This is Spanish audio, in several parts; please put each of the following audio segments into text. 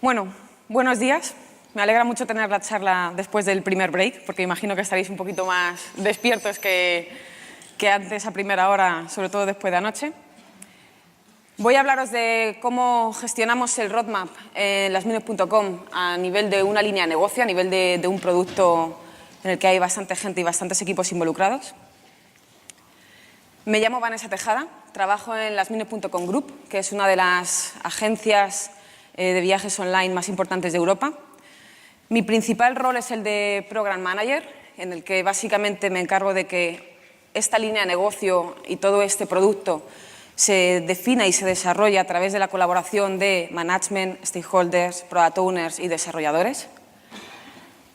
Bueno, buenos días. Me alegra mucho tener la charla después del primer break, porque imagino que estaréis un poquito más despiertos que antes a primera hora, sobre todo después de anoche. Voy a hablaros de cómo gestionamos el roadmap en lasminus.com a nivel de una línea de negocio, a nivel de un producto en el que hay bastante gente y bastantes equipos involucrados. Me llamo Vanessa Tejada, trabajo en lasminus.com Group, que es una de las agencias de viajes online más importantes de Europa. Mi principal rol es el de Program Manager, en el que básicamente me encargo de que esta línea de negocio y todo este producto se defina y se desarrolla a través de la colaboración de management, stakeholders, product owners y desarrolladores.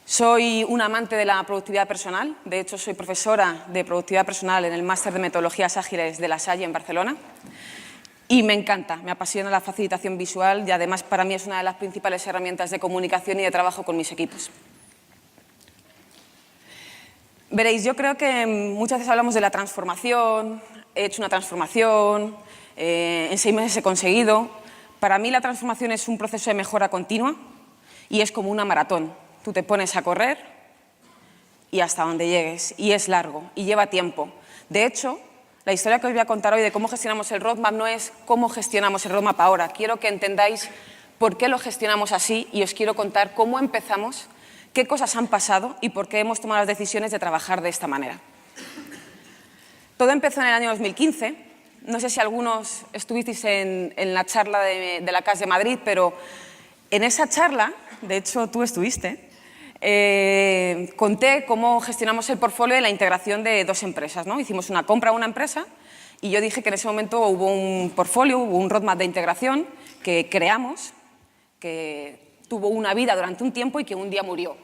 Soy un amante de la productividad personal. De hecho, soy profesora de productividad personal en el máster de metodologías ágiles de La Salle en Barcelona. Y me encanta, me apasiona la facilitación visual y además para mí es una de las principales herramientas de comunicación y de trabajo con mis equipos. Veréis, yo creo que muchas veces hablamos de la transformación, he hecho una transformación, en 6 meses he conseguido. Para mí la transformación es un proceso de mejora continua y es como una maratón. Tú te pones a correr y hasta donde llegues, y es largo y lleva tiempo. De hecho, la historia que os voy a contar hoy de cómo gestionamos el roadmap no es cómo gestionamos el roadmap ahora. Quiero que entendáis por qué lo gestionamos así y os quiero contar cómo empezamos, qué cosas han pasado y por qué hemos tomado las decisiones de trabajar de esta manera. Todo empezó en el año 2015. No sé si algunos estuvisteis en la charla de la CAS de Madrid, pero en esa charla, de hecho tú estuviste, conté cómo gestionamos el portfolio de la integración de 2 empresas, ¿no? Hicimos una compra a una empresa y yo dije que en ese momento hubo un portfolio, hubo un roadmap de integración que creamos, que tuvo una vida durante un tiempo y que un día murió.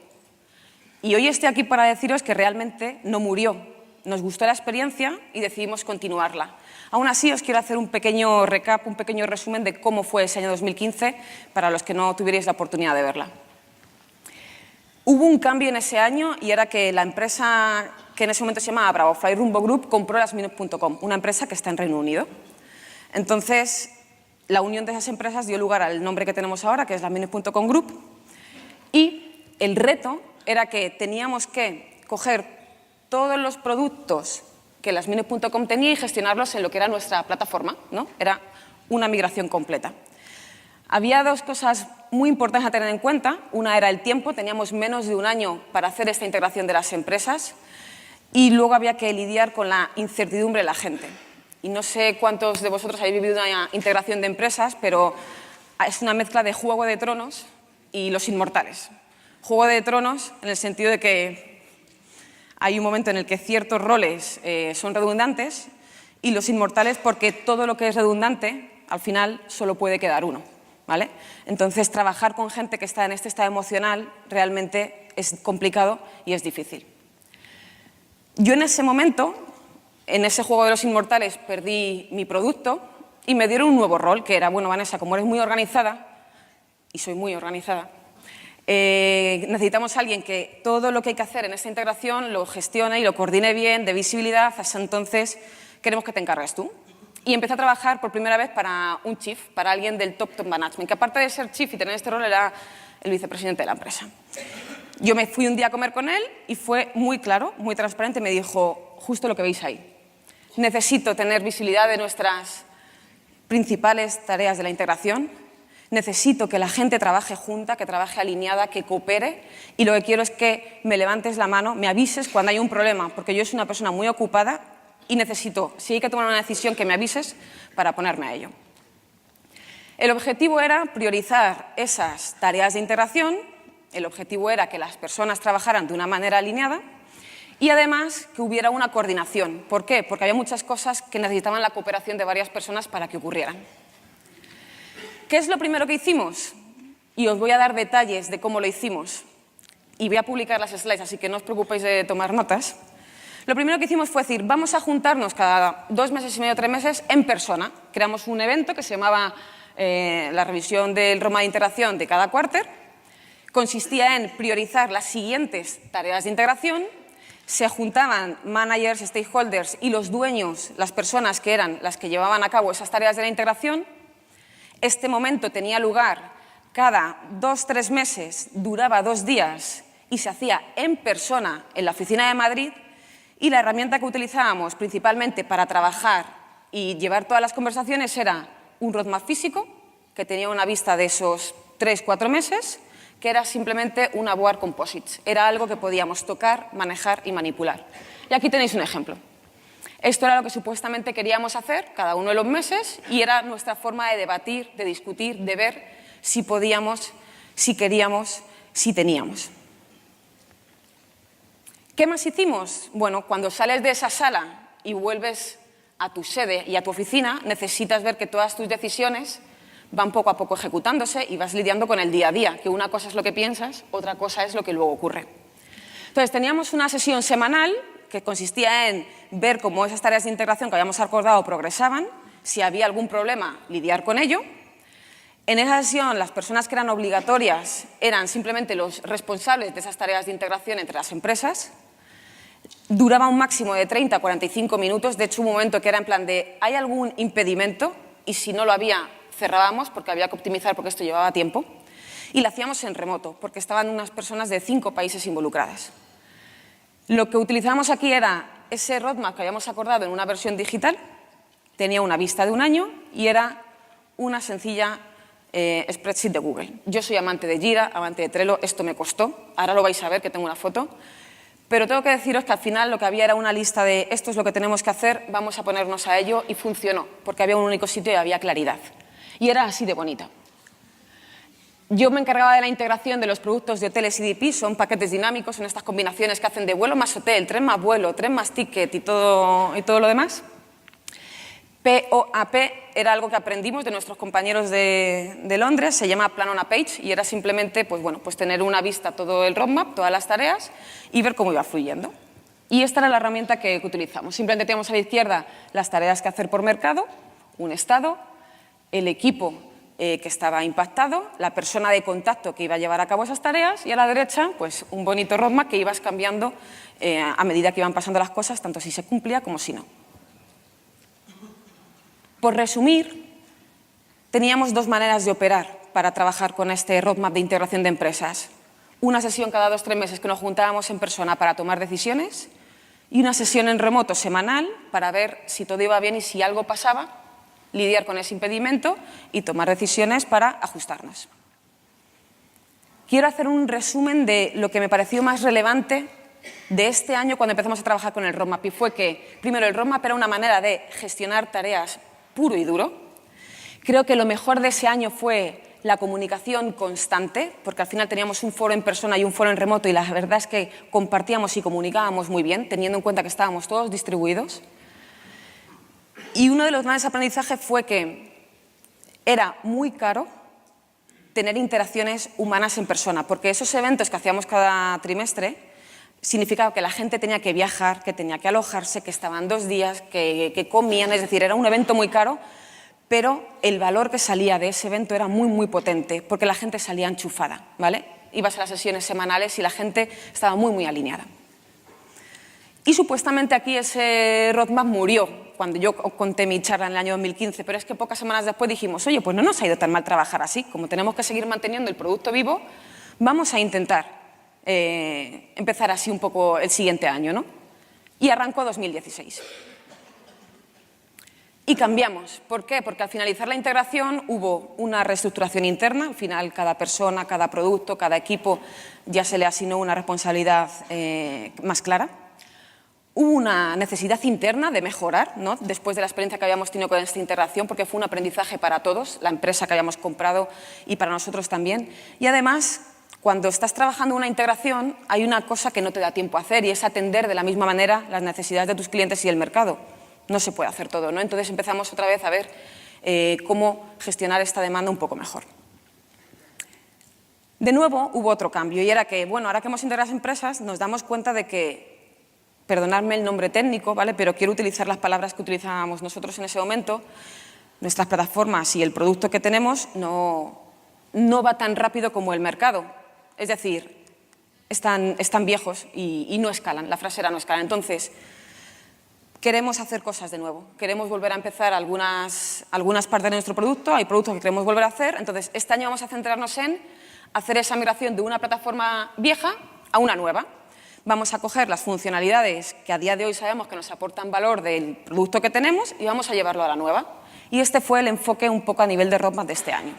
Y hoy estoy aquí para deciros que realmente no murió. Nos gustó la experiencia y decidimos continuarla. Aún así, os quiero hacer un pequeño recap, un pequeño resumen de cómo fue ese año 2015 para los que no tuvierais la oportunidad de verla. Hubo un cambio en ese año y era que la empresa que en ese momento se llamaba Bravofly Rumbo Group compró lasminus.com, una empresa que está en Reino Unido. Entonces, la unión de esas empresas dio lugar al nombre que tenemos ahora, que es lasminus.com Group, y el reto era que teníamos que coger todos los productos que lasminus.com tenía y gestionarlos en lo que era nuestra plataforma, ¿no? Era una migración completa. Había 2 cosas muy importantes a tener en cuenta. Una era el tiempo, teníamos menos de un año para hacer esta integración de las empresas y luego había que lidiar con la incertidumbre de la gente. Y no sé cuántos de vosotros habéis vivido una integración de empresas, pero es una mezcla de Juego de Tronos y Los Inmortales. Juego de Tronos en el sentido de que hay un momento en el que ciertos roles son redundantes y Los Inmortales porque todo lo que es redundante al final solo puede quedar uno. ¿Vale? Entonces, trabajar con gente que está en este estado emocional realmente es complicado y es difícil. Yo en ese momento, en ese juego de los inmortales, perdí mi producto y me dieron un nuevo rol, que era, bueno, Vanessa, como eres muy organizada, y soy muy organizada, necesitamos a alguien que todo lo que hay que hacer en esta integración lo gestione y lo coordine bien, de visibilidad, hasta entonces queremos que te encargues tú. Y empecé a trabajar por primera vez para un chief, para alguien del top management, que aparte de ser chief y tener este rol era el vicepresidente de la empresa. Yo me fui un día a comer con él y fue muy claro, muy transparente, me dijo justo lo que veis ahí. Necesito tener visibilidad de nuestras principales tareas de la integración, necesito que la gente trabaje junta, que trabaje alineada, que coopere y lo que quiero es que me levantes la mano, me avises cuando hay un problema, porque yo soy una persona muy ocupada y necesito, si hay que tomar una decisión, que me avises para ponerme a ello. El objetivo era priorizar esas tareas de integración, el objetivo era que las personas trabajaran de una manera alineada y además que hubiera una coordinación. ¿Por qué? Porque había muchas cosas que necesitaban la cooperación de varias personas para que ocurrieran. ¿Qué es lo primero que hicimos? Y os voy a dar detalles de cómo lo hicimos y voy a publicar las slides, así que no os preocupéis de tomar notas. Lo primero que hicimos fue decir, vamos a juntarnos cada 2 meses y medio, 3 meses en persona. Creamos un evento que se llamaba la revisión del roadmap de integración de cada quarter. Consistía en priorizar las siguientes tareas de integración. Se juntaban managers, stakeholders y los dueños, las personas que eran las que llevaban a cabo esas tareas de la integración. Este momento tenía lugar cada 2-3 meses, duraba 2 días y se hacía en persona en la oficina de Madrid, y la herramienta que utilizábamos principalmente para trabajar y llevar todas las conversaciones era un roadmap físico que tenía una vista de esos 3-4 meses, que era simplemente una board composites. Era algo que podíamos tocar, manejar y manipular. Y aquí tenéis un ejemplo. Esto era lo que supuestamente queríamos hacer cada uno de los meses y era nuestra forma de debatir, de discutir, de ver si podíamos, si queríamos, si teníamos. ¿Qué más hicimos? Bueno, cuando sales de esa sala y vuelves a tu sede y a tu oficina, necesitas ver que todas tus decisiones van poco a poco ejecutándose y vas lidiando con el día a día, que una cosa es lo que piensas, otra cosa es lo que luego ocurre. Entonces, teníamos una sesión semanal que consistía en ver cómo esas tareas de integración que habíamos acordado progresaban, si había algún problema, lidiar con ello. En esa sesión, las personas que eran obligatorias eran simplemente los responsables de esas tareas de integración entre las empresas. Duraba un máximo de 30 a 45 minutos. De hecho, un momento que era en plan de ¿hay algún impedimento? Y si no lo había, cerrábamos porque había que optimizar porque esto llevaba tiempo. Y lo hacíamos en remoto porque estaban unas personas de 5 países involucradas. Lo que utilizamos aquí era ese roadmap que habíamos acordado en una versión digital. Tenía una vista de un año y era una sencilla spreadsheet de Google. Yo soy amante de Jira, amante de Trello, esto me costó, ahora lo vais a ver que tengo una foto, pero tengo que deciros que al final lo que había era una lista de esto es lo que tenemos que hacer, vamos a ponernos a ello, y funcionó, porque había un único sitio y había claridad. Y era así de bonita. Yo me encargaba de la integración de los productos de hoteles IDP, son paquetes dinámicos, son estas combinaciones que hacen de vuelo más hotel, tren más vuelo, tren más ticket y todo lo demás. POAP era algo que aprendimos de nuestros compañeros de Londres, se llama Plan on a Page y era simplemente pues tener una vista todo el roadmap, todas las tareas y ver cómo iba fluyendo. Y esta era la herramienta que utilizamos. Simplemente teníamos a la izquierda las tareas que hacer por mercado, un estado, el equipo que estaba impactado, la persona de contacto que iba a llevar a cabo esas tareas y a la derecha pues un bonito roadmap que ibas cambiando a medida que iban pasando las cosas, tanto si se cumplía como si no. Por resumir, teníamos 2 maneras de operar para trabajar con este roadmap de integración de empresas. Una sesión cada 2-3 meses que nos juntábamos en persona para tomar decisiones y una sesión en remoto semanal para ver si todo iba bien y si algo pasaba, lidiar con ese impedimento y tomar decisiones para ajustarnos. Quiero hacer un resumen de lo que me pareció más relevante de este año cuando empezamos a trabajar con el roadmap, y fue que, primero, el roadmap era una manera de gestionar tareas puro y duro. Creo que lo mejor de ese año fue la comunicación constante, porque al final teníamos un foro en persona y un foro en remoto y la verdad es que compartíamos y comunicábamos muy bien, teniendo en cuenta que estábamos todos distribuidos. Y uno de los grandes aprendizajes fue que era muy caro tener interacciones humanas en persona, porque esos eventos que hacíamos cada trimestre significaba que la gente tenía que viajar, que tenía que alojarse, que estaban 2 días, que comían, es decir, era un evento muy caro, pero el valor que salía de ese evento era muy, muy potente, porque la gente salía enchufada, ¿vale? Ibas a las sesiones semanales y la gente estaba muy, muy alineada. Y supuestamente aquí ese roadmap murió cuando yo conté mi charla en el año 2015, pero es que pocas semanas después dijimos, oye, pues no nos ha ido tan mal trabajar así, como tenemos que seguir manteniendo el producto vivo, vamos a intentar empezar así un poco el siguiente año, ¿no? Y arrancó 2016. Y cambiamos. ¿Por qué? Porque al finalizar la integración hubo una reestructuración interna. Al final, cada persona, cada producto, cada equipo ya se le asignó una responsabilidad más clara. Hubo una necesidad interna de mejorar, ¿no? Después de la experiencia que habíamos tenido con esta integración, porque fue un aprendizaje para todos, la empresa que habíamos comprado y para nosotros también. Y además, cuando estás trabajando una integración, hay una cosa que no te da tiempo a hacer y es atender de la misma manera las necesidades de tus clientes y el mercado. No se puede hacer todo, ¿no? Entonces empezamos otra vez a ver cómo gestionar esta demanda un poco mejor. De nuevo, hubo otro cambio y era que, bueno, ahora que hemos integrado las empresas, nos damos cuenta de que, perdonadme el nombre técnico, ¿vale? Pero quiero utilizar las palabras que utilizábamos nosotros en ese momento, nuestras plataformas y el producto que tenemos no va tan rápido como el mercado. Es decir, están viejos y no escalan, la frase era no escalan. Entonces, queremos hacer cosas de nuevo. Queremos volver a empezar algunas partes de nuestro producto. Hay productos que queremos volver a hacer. Entonces, este año vamos a centrarnos en hacer esa migración de una plataforma vieja a una nueva. Vamos a coger las funcionalidades que a día de hoy sabemos que nos aportan valor del producto que tenemos y vamos a llevarlo a la nueva. Y este fue el enfoque un poco a nivel de roadmap de este año.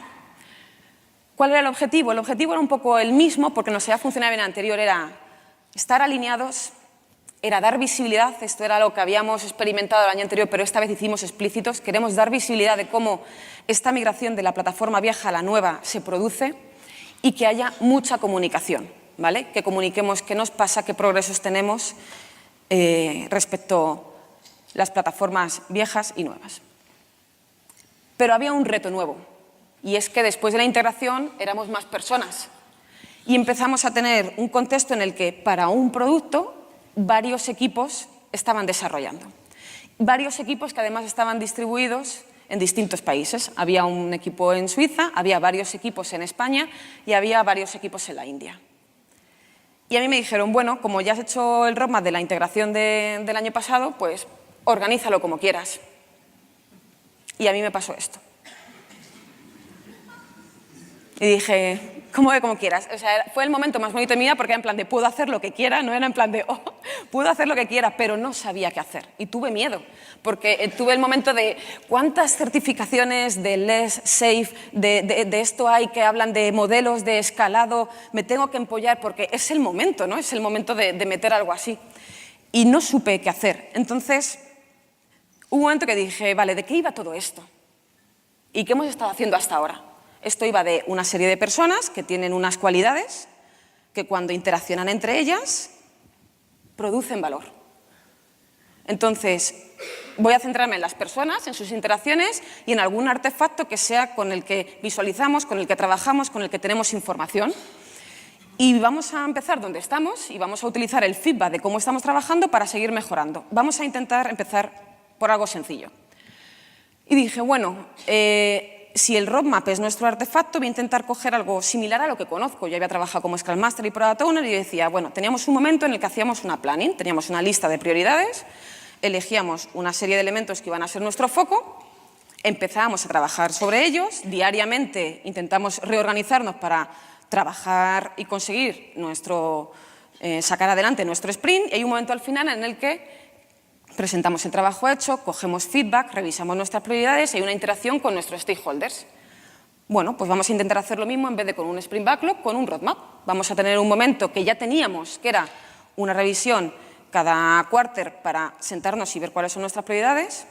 ¿Cuál era el objetivo? El objetivo era un poco el mismo, porque nos había funcionado bien anterior, era estar alineados, era dar visibilidad. Esto era lo que habíamos experimentado el año anterior, pero esta vez hicimos explícitos. Queremos dar visibilidad de cómo esta migración de la plataforma vieja a la nueva se produce y que haya mucha comunicación, ¿vale? Que comuniquemos qué nos pasa, qué progresos tenemos respecto a las plataformas viejas y nuevas. Pero había un reto nuevo, y es que después de la integración éramos más personas y empezamos a tener un contexto en el que para un producto varios equipos estaban desarrollando. Varios equipos que además estaban distribuidos en distintos países. Había un equipo en Suiza, había varios equipos en España y había varios equipos en la India. Y a mí me dijeron, bueno, como ya has hecho el roadmap de la integración del año pasado, pues organízalo como quieras. Y a mí me pasó esto. Y dije, ¿cómo que como quieras? O sea, fue el momento más bonito de mi vida porque era en plan de puedo hacer lo que quiera, no era en plan de puedo hacer lo que quiera, pero no sabía qué hacer. Y tuve miedo, porque tuve el momento de cuántas certificaciones de Less Safe, de esto hay que hablan de modelos de escalado, me tengo que empollar porque es el momento, ¿no? Es el momento de meter algo así. Y no supe qué hacer. Entonces, hubo un momento que dije, vale, ¿de qué iba todo esto? ¿Y qué hemos estado haciendo hasta ahora? Esto iba de una serie de personas que tienen unas cualidades que cuando interaccionan entre ellas producen valor. Entonces, voy a centrarme en las personas, en sus interacciones y en algún artefacto que sea con el que visualizamos, con el que trabajamos, con el que tenemos información. Y vamos a empezar donde estamos y vamos a utilizar el feedback de cómo estamos trabajando para seguir mejorando. Vamos a intentar empezar por algo sencillo. Y dije, bueno, si el roadmap es nuestro artefacto, voy a intentar coger algo similar a lo que conozco. Yo había trabajado como Scrum Master y Product Owner y decía, bueno, teníamos un momento en el que hacíamos una planning, teníamos una lista de prioridades, elegíamos una serie de elementos que iban a ser nuestro foco, empezábamos a trabajar sobre ellos, diariamente intentamos reorganizarnos para trabajar y conseguir sacar adelante nuestro sprint, y hay un momento al final en el que presentamos el trabajo hecho, cogemos feedback, revisamos nuestras prioridades y hay una interacción con nuestros stakeholders. Bueno, pues vamos a intentar hacer lo mismo en vez de con un sprint backlog, con un roadmap. Vamos a tener un momento que ya teníamos, que era una revisión cada quarter para sentarnos y ver cuáles son nuestras prioridades.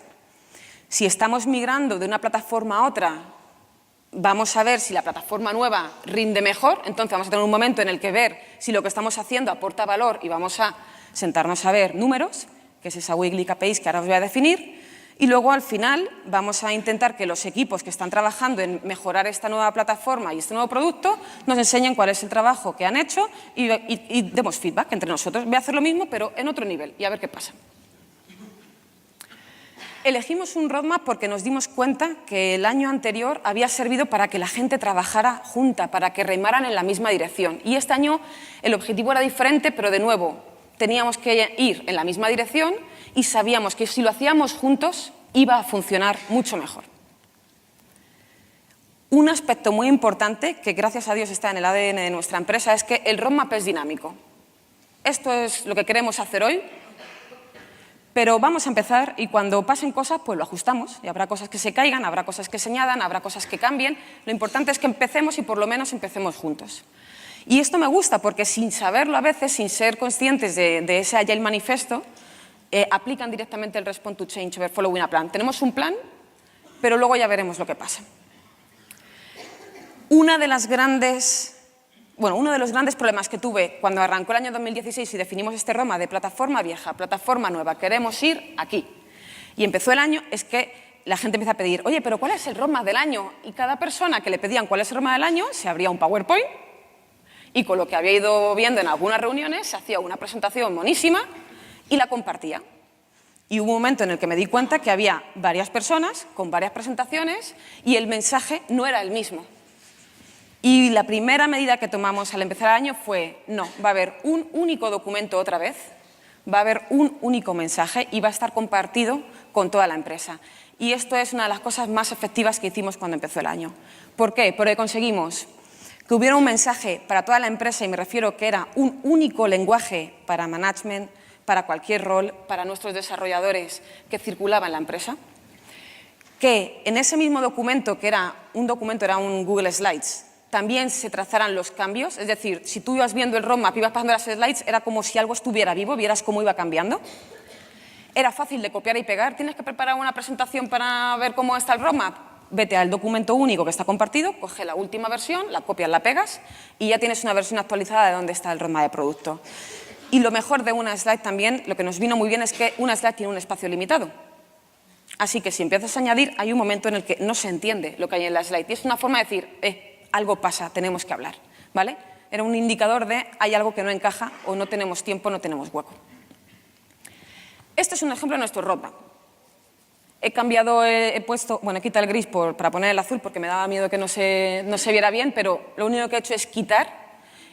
Si estamos migrando de una plataforma a otra, vamos a ver si la plataforma nueva rinde mejor. Entonces vamos a tener un momento en el que ver si lo que estamos haciendo aporta valor y vamos a sentarnos a ver números, que es esa weekly KPIs que ahora os voy a definir, y luego al final vamos a intentar que los equipos que están trabajando en mejorar esta nueva plataforma y este nuevo producto nos enseñen cuál es el trabajo que han hecho y demos feedback entre nosotros. Voy a hacer lo mismo, pero en otro nivel y a ver qué pasa. Elegimos un roadmap porque nos dimos cuenta que el año anterior había servido para que la gente trabajara junta, para que remaran en la misma dirección. Y este año el objetivo era diferente, pero de nuevo teníamos que ir en la misma dirección y sabíamos que si lo hacíamos juntos iba a funcionar mucho mejor. Un aspecto muy importante que gracias a Dios está en el ADN de nuestra empresa es que el roadmap es dinámico. Esto es lo que queremos hacer hoy, pero vamos a empezar y cuando pasen cosas pues lo ajustamos y habrá cosas que se caigan, habrá cosas que se añadan, habrá cosas que cambien. Lo importante es que empecemos y por lo menos empecemos juntos. Y esto me gusta porque sin saberlo a veces, sin ser conscientes de ese Agile Manifesto, aplican directamente el Respond to Change over Following a Plan. Tenemos un plan, pero luego ya veremos lo que pasa. Uno de los grandes problemas que tuve cuando arrancó el año 2016 y definimos este roadmap de plataforma vieja, plataforma nueva, queremos ir aquí. Y empezó el año, es que la gente empieza a pedir, oye, pero ¿cuál es el roadmap del año? Y cada persona que le pedían cuál es el roadmap del año, se abría un PowerPoint y con lo que había ido viendo en algunas reuniones se hacía una presentación monísima y la compartía. Y hubo un momento en el que me di cuenta que había varias personas con varias presentaciones y el mensaje no era el mismo. Y la primera medida que tomamos al empezar el año fue, no, va a haber un único documento otra vez va a haber un único mensaje y va a estar compartido con toda la empresa. Y esto es una de las cosas más efectivas que hicimos cuando empezó el año. ¿Por qué? Porque conseguimos que hubiera un mensaje para toda la empresa, y me refiero que era un único lenguaje para management, para cualquier rol, para nuestros desarrolladores que circulaba en la empresa, que en ese mismo documento, que era un Google Slides, también se trazaran los cambios, es decir, si tú ibas viendo el roadmap, ibas pasando las slides, era como si algo estuviera vivo, vieras cómo iba cambiando. Era fácil de copiar y pegar. ¿Tienes que preparar una presentación para ver cómo está el roadmap? Vete al documento único que está compartido, coge la última versión, la copias, la pegas y ya tienes una versión actualizada de dónde está el roadmap de producto. Y lo mejor de una slide también, lo que nos vino muy bien es que una slide tiene un espacio limitado. Así que si empiezas a añadir, hay un momento en el que no se entiende lo que hay en la slide. Y es una forma de decir, algo pasa, tenemos que hablar, ¿vale? Era un indicador de hay algo que no encaja o no tenemos tiempo, no tenemos hueco. Este es un ejemplo de nuestro roadmap. He cambiado, he quitado el gris para poner el azul porque me daba miedo que no se viera bien, pero lo único que he hecho es quitar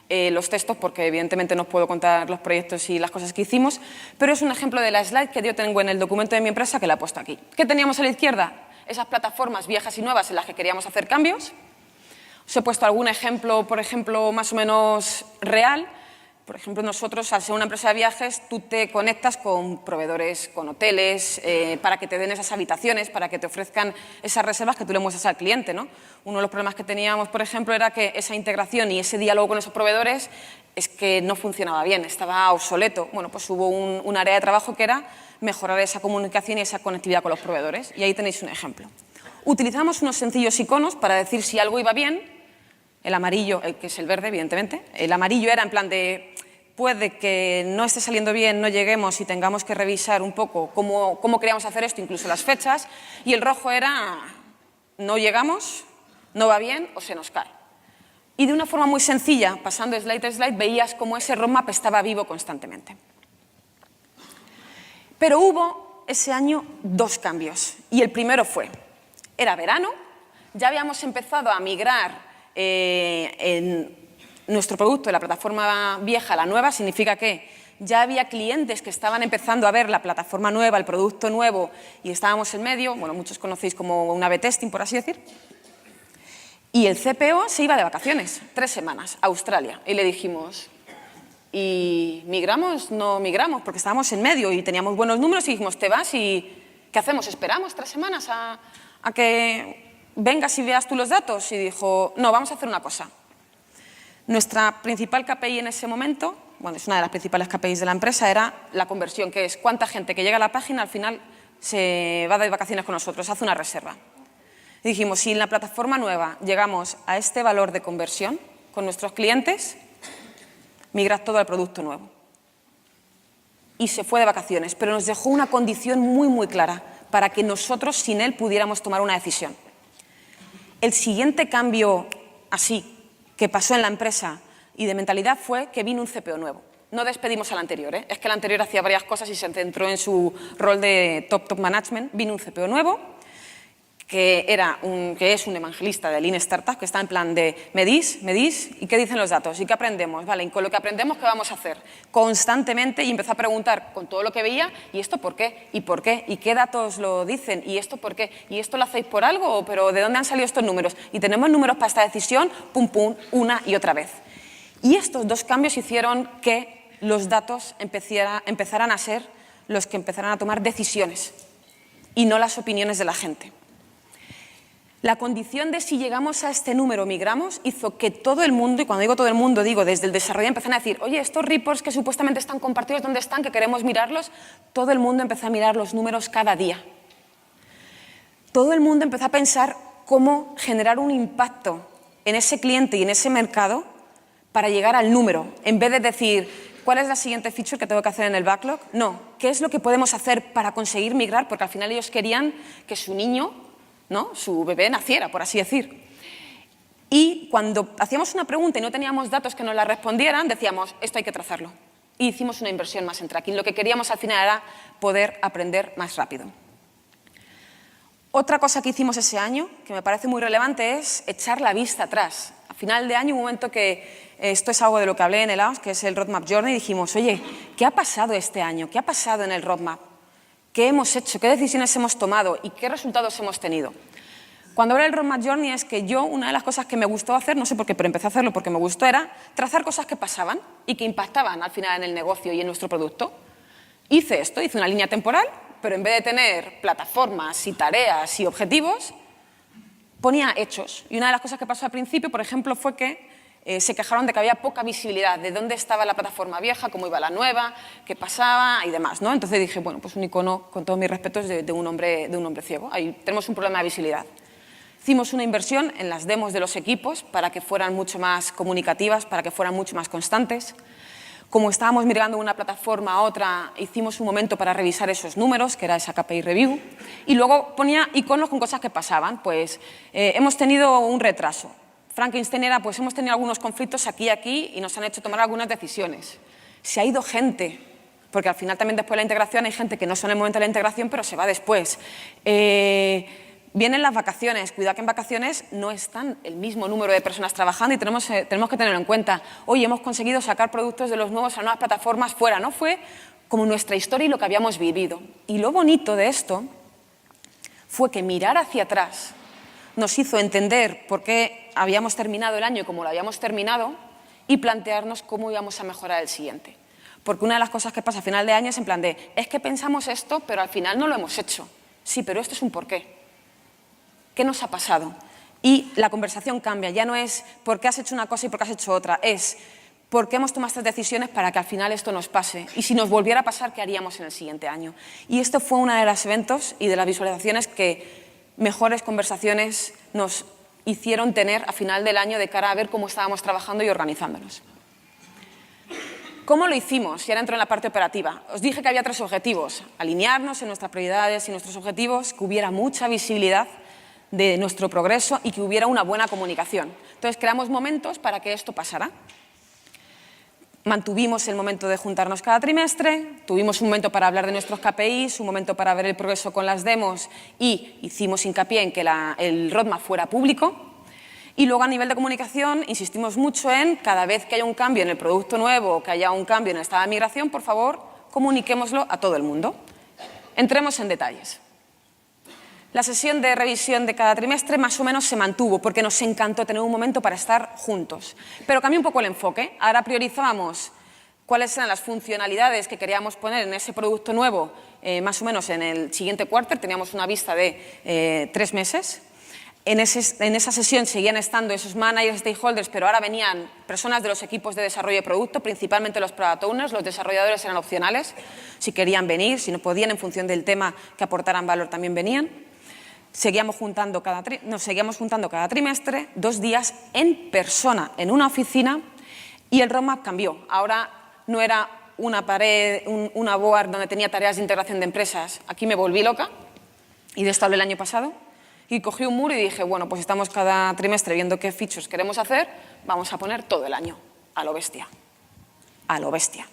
los textos porque evidentemente no os puedo contar los proyectos y las cosas que hicimos, pero es un ejemplo de la slide que yo tengo en el documento de mi empresa que la he puesto aquí. ¿Qué teníamos a la izquierda? Esas plataformas viejas y nuevas en las que queríamos hacer cambios. Os he puesto algún ejemplo, por ejemplo, más o menos real. Por ejemplo, nosotros, al ser una empresa de viajes, tú te conectas con proveedores, con hoteles, para que te den esas habitaciones, para que te ofrezcan esas reservas que tú le muestras al cliente, ¿no? Uno de los problemas que teníamos, por ejemplo, era que esa integración y ese diálogo con esos proveedores es que no funcionaba bien, estaba obsoleto. Bueno, pues hubo un área de trabajo que era mejorar esa comunicación y esa conectividad con los proveedores. Y ahí tenéis un ejemplo. Utilizamos unos sencillos iconos para decir si algo iba bien. El amarillo, que es el verde, evidentemente. El amarillo era en plan de, puede que no esté saliendo bien, no lleguemos y tengamos que revisar un poco cómo queríamos hacer esto, incluso las fechas. Y el rojo era, no llegamos, no va bien o se nos cae. Y de una forma muy sencilla, pasando slide a slide, veías cómo ese roadmap estaba vivo constantemente. Pero hubo ese año 2 cambios. Y el primero era verano, ya habíamos empezado a migrar en nuestro producto de la plataforma vieja a la nueva. Significa que ya había clientes que estaban empezando a ver la plataforma nueva, el producto nuevo, y estábamos en medio. Bueno, muchos conocéis como un A/B testing, por así decir. Y el CPO se iba de vacaciones, 3 semanas, a Australia. Y le dijimos, ¿y migramos? No migramos, porque estábamos en medio y teníamos buenos números y dijimos, ¿te vas? ¿Y qué hacemos? ¿Esperamos 3 semanas a que vengas y veas tú los datos? Y dijo, no, vamos a hacer una cosa. Nuestra principal KPI en ese momento, bueno, es una de las principales KPIs de la empresa, era la conversión, que es cuánta gente que llega a la página al final se va de vacaciones con nosotros, hace una reserva. Y dijimos, si en la plataforma nueva llegamos a este valor de conversión con nuestros clientes, migrad todo al producto nuevo. Y se fue de vacaciones, pero nos dejó una condición muy, muy clara para que nosotros sin él pudiéramos tomar una decisión. El siguiente cambio así que pasó en la empresa y de mentalidad fue que vino un CPO nuevo. No despedimos al anterior, es que el anterior hacía varias cosas y se centró en su rol de top management. Vino un CPO nuevo que es un evangelista de Lean Startup, que está en plan de medís, ¿y qué dicen los datos? ¿Y qué aprendemos? Vale, y con lo que aprendemos, ¿qué vamos a hacer? Constantemente, y empezó a preguntar con todo lo que veía, ¿y esto por qué? ¿Y por qué? ¿Y qué datos lo dicen? ¿Y esto por qué? ¿Y esto lo hacéis por algo? ¿Pero de dónde han salido estos números? Y tenemos números para esta decisión, pum, pum, una y otra vez. Y estos 2 cambios hicieron que los datos empezaran a ser los que empezaran a tomar decisiones y no las opiniones de la gente. La condición de si llegamos a este número, migramos, hizo que todo el mundo, y cuando digo todo el mundo, digo desde el desarrollo, empezaron a decir, oye, estos reports que supuestamente están compartidos, ¿dónde están? Que queremos mirarlos. Todo el mundo empezó a mirar los números cada día. Todo el mundo empezó a pensar cómo generar un impacto en ese cliente y en ese mercado para llegar al número, en vez de decir, ¿cuál es la siguiente feature que tengo que hacer en el backlog? No, ¿qué es lo que podemos hacer para conseguir migrar? Porque al final ellos querían que su niño, ¿no?, su bebé naciera, por así decir. Y cuando hacíamos una pregunta y no teníamos datos que nos la respondieran, decíamos, esto hay que trazarlo. Y hicimos una inversión más en tracking. Lo que queríamos al final era poder aprender más rápido. Otra cosa que hicimos ese año, que me parece muy relevante, es echar la vista atrás. A final de año, un momento que esto es algo de lo que hablé en el AOS, que es el Roadmap Journey, y dijimos, oye, ¿qué ha pasado este año? ¿Qué ha pasado en el Roadmap? ¿Qué hemos hecho? ¿Qué decisiones hemos tomado? ¿Y qué resultados hemos tenido? Cuando hablé del Roadmap Journey es que yo, una de las cosas que me gustó hacer, no sé por qué, pero empecé a hacerlo porque me gustó, era trazar cosas que pasaban y que impactaban al final en el negocio y en nuestro producto. Hice esto, hice una línea temporal, pero en vez de tener plataformas y tareas y objetivos, ponía hechos. Y una de las cosas que pasó al principio, por ejemplo, fue que se quejaron de que había poca visibilidad de dónde estaba la plataforma vieja, cómo iba la nueva, qué pasaba y demás, ¿no? Entonces dije, bueno, pues un icono, con todos mis respetos, de un hombre ciego. Ahí tenemos un problema de visibilidad. Hicimos una inversión en las demos de los equipos para que fueran mucho más comunicativas, para que fueran mucho más constantes. Como estábamos migrando de una plataforma a otra, hicimos un momento para revisar esos números, que era esa KPI Review, y luego ponía iconos con cosas que pasaban. Pues hemos tenido un retraso. Frankenstein era, pues hemos tenido algunos conflictos aquí y aquí y nos han hecho tomar algunas decisiones. Se ha ido gente, porque al final también después de la integración hay gente que no son en el momento de la integración, pero se va después. Vienen las vacaciones, cuidado que en vacaciones no están el mismo número de personas trabajando y tenemos que tenerlo en cuenta. Hoy hemos conseguido sacar productos de los nuevos a nuevas plataformas fuera, ¿no? Fue como nuestra historia y lo que habíamos vivido. Y lo bonito de esto fue que mirar hacia atrás nos hizo entender por qué habíamos terminado el año como lo habíamos terminado y plantearnos cómo íbamos a mejorar el siguiente. Porque una de las cosas que pasa a final de año es en plan de, es que pensamos esto, pero al final no lo hemos hecho. Sí, pero esto es un porqué. ¿Qué nos ha pasado? Y la conversación cambia. Ya no es por qué has hecho una cosa y por qué has hecho otra. Es por qué hemos tomado estas decisiones para que al final esto nos pase. Y si nos volviera a pasar, ¿qué haríamos en el siguiente año? Y esto fue uno de los eventos y de las visualizaciones que mejores conversaciones nos hicieron tener a final del año de cara a ver cómo estábamos trabajando y organizándonos. ¿Cómo lo hicimos? Y ahora entro en la parte operativa. Os dije que había 3 objetivos. Alinearnos en nuestras prioridades y nuestros objetivos, que hubiera mucha visibilidad de nuestro progreso y que hubiera una buena comunicación. Entonces, creamos momentos para que esto pasara. Mantuvimos el momento de juntarnos cada trimestre, tuvimos un momento para hablar de nuestros KPIs, un momento para ver el progreso con las demos y hicimos hincapié en que el roadmap fuera público. Y luego a nivel de comunicación insistimos mucho en cada vez que haya un cambio en el producto nuevo o que haya un cambio en el estado de migración, por favor, comuniquémoslo a todo el mundo. Entremos en detalles. La sesión de revisión de cada trimestre más o menos se mantuvo porque nos encantó tener un momento para estar juntos. Pero cambió un poco el enfoque. Ahora priorizábamos cuáles eran las funcionalidades que queríamos poner en ese producto nuevo más o menos en el siguiente quarter. Teníamos una vista de 3 meses. En esa sesión seguían estando esos managers, stakeholders, pero ahora venían personas de los equipos de desarrollo de producto, principalmente los product owners. Los desarrolladores eran opcionales, si querían venir, si no podían, en función del tema que aportaran valor también venían. Nos seguíamos juntando cada trimestre, 2 días en persona, en una oficina, y el roadmap cambió. Ahora no era una pared, una board donde tenía tareas de integración de empresas. Aquí me volví loca, y de esto hablé el año pasado, y cogí un muro y dije, bueno, pues estamos cada trimestre viendo qué features queremos hacer, vamos a poner todo el año, a lo bestia. A lo bestia.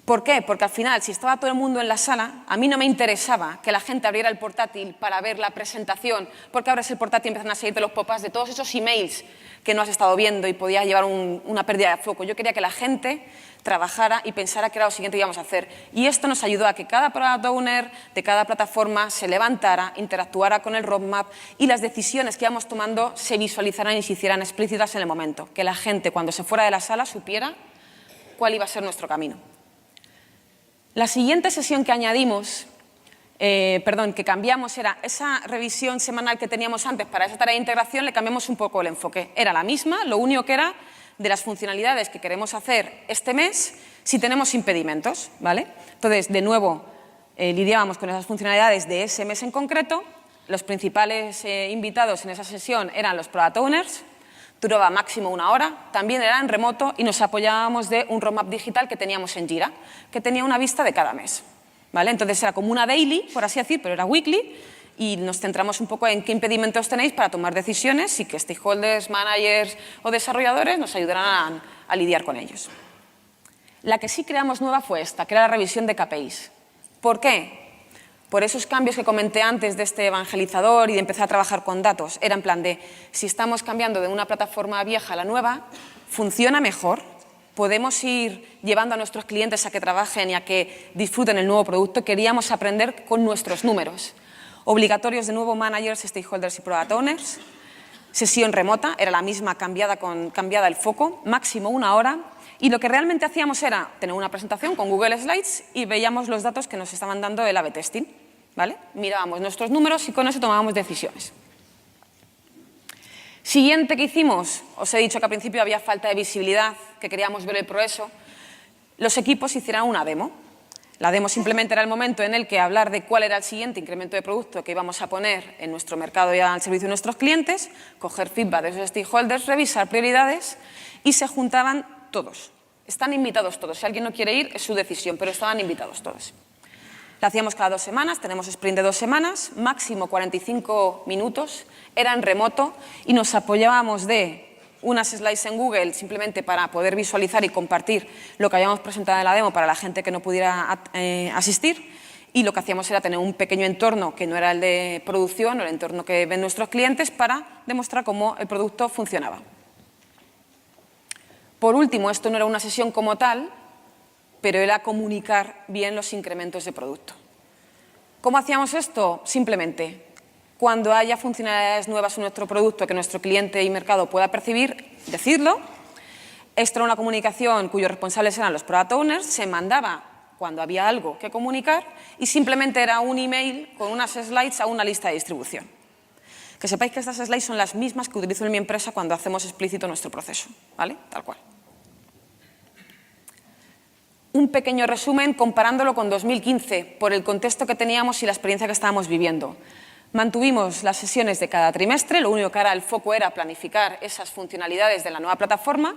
¿Por qué? Porque al final, si estaba todo el mundo en la sala, a mí no me interesaba que la gente abriera el portátil para ver la presentación, porque abres el portátil y empiezan a seguirte los pop-ups de todos esos emails que no has estado viendo y podía llevar una pérdida de foco. Yo quería que la gente trabajara y pensara qué era lo siguiente que íbamos a hacer. Y esto nos ayudó a que cada product owner de cada plataforma se levantara, interactuara con el roadmap y las decisiones que íbamos tomando se visualizaran y se hicieran explícitas en el momento. Que la gente, cuando se fuera de la sala, supiera cuál iba a ser nuestro camino. La siguiente sesión que añadimos, que cambiamos, era esa revisión semanal que teníamos antes para esa tarea de integración, le cambiamos un poco el enfoque. Era la misma, lo único que era de las funcionalidades que queremos hacer este mes si tenemos impedimentos, ¿vale? Entonces, de nuevo, lidiábamos con esas funcionalidades de ese mes en concreto. Los principales invitados en esa sesión eran los product owners. Duraba máximo 1 hora, también era en remoto y nos apoyábamos de un roadmap digital que teníamos en Jira, que tenía una vista de cada mes, ¿vale? Entonces era como una daily, por así decir, pero era weekly y nos centramos un poco en qué impedimentos tenéis para tomar decisiones y que stakeholders, managers o desarrolladores nos ayudaran a lidiar con ellos. La que sí creamos nueva fue esta, que era la revisión de KPIs. ¿Por qué? por esos cambios que comenté antes de este evangelizador y de empezar a trabajar con datos, era en plan de, si estamos cambiando de una plataforma vieja a la nueva, funciona mejor, podemos ir llevando a nuestros clientes a que trabajen y a que disfruten el nuevo producto. Queríamos aprender con nuestros números. Obligatorios de nuevo managers, stakeholders y product owners. Sesión remota, era la misma, cambiada el foco, máximo 1 hora. Y lo que realmente hacíamos era tener una presentación con Google Slides y veíamos los datos que nos estaban dando el A/B testing, ¿vale? Mirábamos nuestros números y con eso tomábamos decisiones. Siguiente que hicimos, os he dicho que al principio había falta de visibilidad, que queríamos ver el progreso. Los equipos hicieron una demo. La demo simplemente era el momento en el que hablar de cuál era el siguiente incremento de producto que íbamos a poner en nuestro mercado y al servicio de nuestros clientes, coger feedback de esos stakeholders, revisar prioridades y se juntaban todos. Están invitados todos. Si alguien no quiere ir, es su decisión, pero estaban invitados todos. La hacíamos cada 2 semanas, tenemos sprint de 2 semanas, máximo 45 minutos, era en remoto y nos apoyábamos de unas slides en Google simplemente para poder visualizar y compartir lo que habíamos presentado en la demo para la gente que no pudiera asistir, y lo que hacíamos era tener un pequeño entorno que no era el de producción o el entorno que ven nuestros clientes para demostrar cómo el producto funcionaba. Por último, esto no era una sesión como tal, pero era comunicar bien los incrementos de producto. ¿Cómo hacíamos esto? Simplemente, cuando haya funcionalidades nuevas en nuestro producto que nuestro cliente y mercado pueda percibir, decirlo. Esto era una comunicación cuyos responsables eran los product owners, se mandaba cuando había algo que comunicar y simplemente era un email con unas slides a una lista de distribución. Que sepáis que estas slides son las mismas que utilizo en mi empresa cuando hacemos explícito nuestro proceso, ¿vale? Tal cual. Un pequeño resumen comparándolo con 2015 por el contexto que teníamos y la experiencia que estábamos viviendo. Mantuvimos las sesiones de cada trimestre, lo único que era el foco era planificar esas funcionalidades de la nueva plataforma.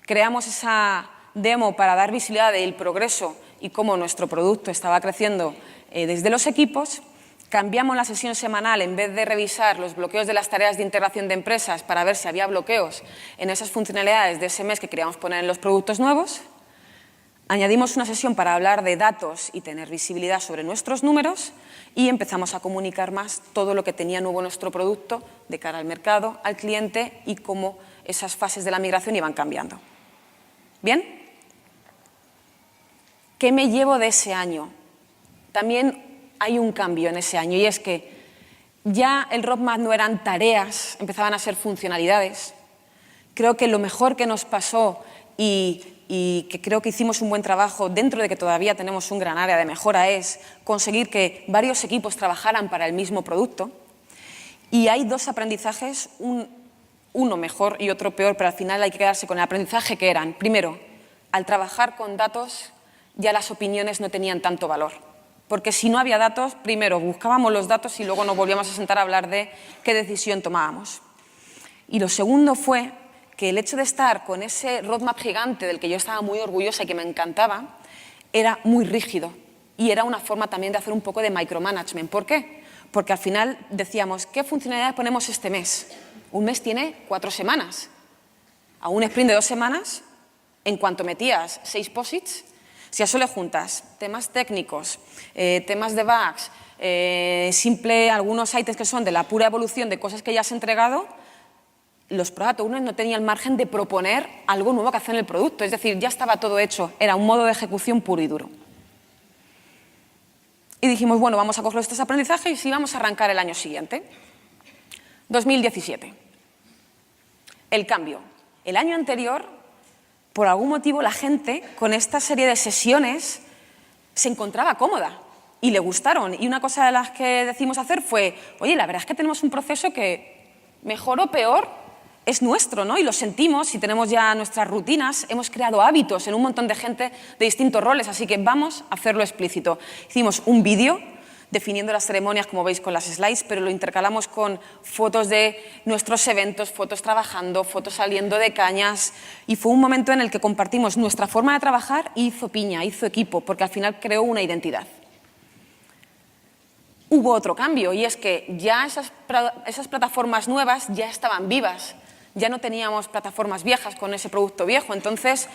Creamos esa demo para dar visibilidad del progreso y cómo nuestro producto estaba creciendo desde los equipos. Cambiamos la sesión semanal, en vez de revisar los bloqueos de las tareas de integración de empresas para ver si había bloqueos en esas funcionalidades de ese mes que queríamos poner en los productos nuevos. Añadimos una sesión para hablar de datos y tener visibilidad sobre nuestros números y empezamos a comunicar más todo lo que tenía nuevo nuestro producto de cara al mercado, al cliente y cómo esas fases de la migración iban cambiando. ¿Bien? ¿Qué me llevo de ese año? También hay un cambio en ese año y es que ya el roadmap no eran tareas, empezaban a ser funcionalidades. Creo que lo mejor que nos pasó y que creo que hicimos un buen trabajo dentro de que todavía tenemos un gran área de mejora es conseguir que varios equipos trabajaran para el mismo producto. Y hay 2 aprendizajes, uno mejor y otro peor, pero al final hay que quedarse con el aprendizaje que eran. Primero, al trabajar con datos ya las opiniones no tenían tanto valor. Porque si no había datos, primero buscábamos los datos y luego nos volvíamos a sentar a hablar de qué decisión tomábamos. Y lo segundo fue que el hecho de estar con ese roadmap gigante del que yo estaba muy orgullosa y que me encantaba, era muy rígido y era una forma también de hacer un poco de micromanagement. ¿Por qué? Porque al final decíamos, ¿qué funcionalidades ponemos este mes? Un mes tiene 4 semanas. A un sprint de 2 semanas, en cuanto metías 6 posits, si a eso le juntas temas técnicos, temas de bugs, algunos ítems que son de la pura evolución de cosas que ya has entregado, los product owners no tenían margen de proponer algo nuevo que hacer en el producto. Es decir, ya estaba todo hecho, era un modo de ejecución puro y duro. Y dijimos, bueno, vamos a coger estos aprendizajes y vamos a arrancar el año siguiente. 2017. El cambio. El año anterior, por algún motivo, la gente con esta serie de sesiones se encontraba cómoda y le gustaron. Y una cosa de las que decidimos hacer fue, oye, la verdad es que tenemos un proceso que, mejor o peor, es nuestro, ¿no? Y lo sentimos y tenemos ya nuestras rutinas, hemos creado hábitos en un montón de gente de distintos roles, así que vamos a hacerlo explícito. Hicimos un vídeo definiendo las ceremonias, como veis con las slides, pero lo intercalamos con fotos de nuestros eventos, fotos trabajando, fotos saliendo de cañas, y fue un momento en el que compartimos nuestra forma de trabajar y hizo piña, hizo equipo, porque al final creó una identidad. Hubo otro cambio y es que ya esas plataformas nuevas ya estaban vivas, ya no teníamos plataformas viejas con ese producto viejo, entonces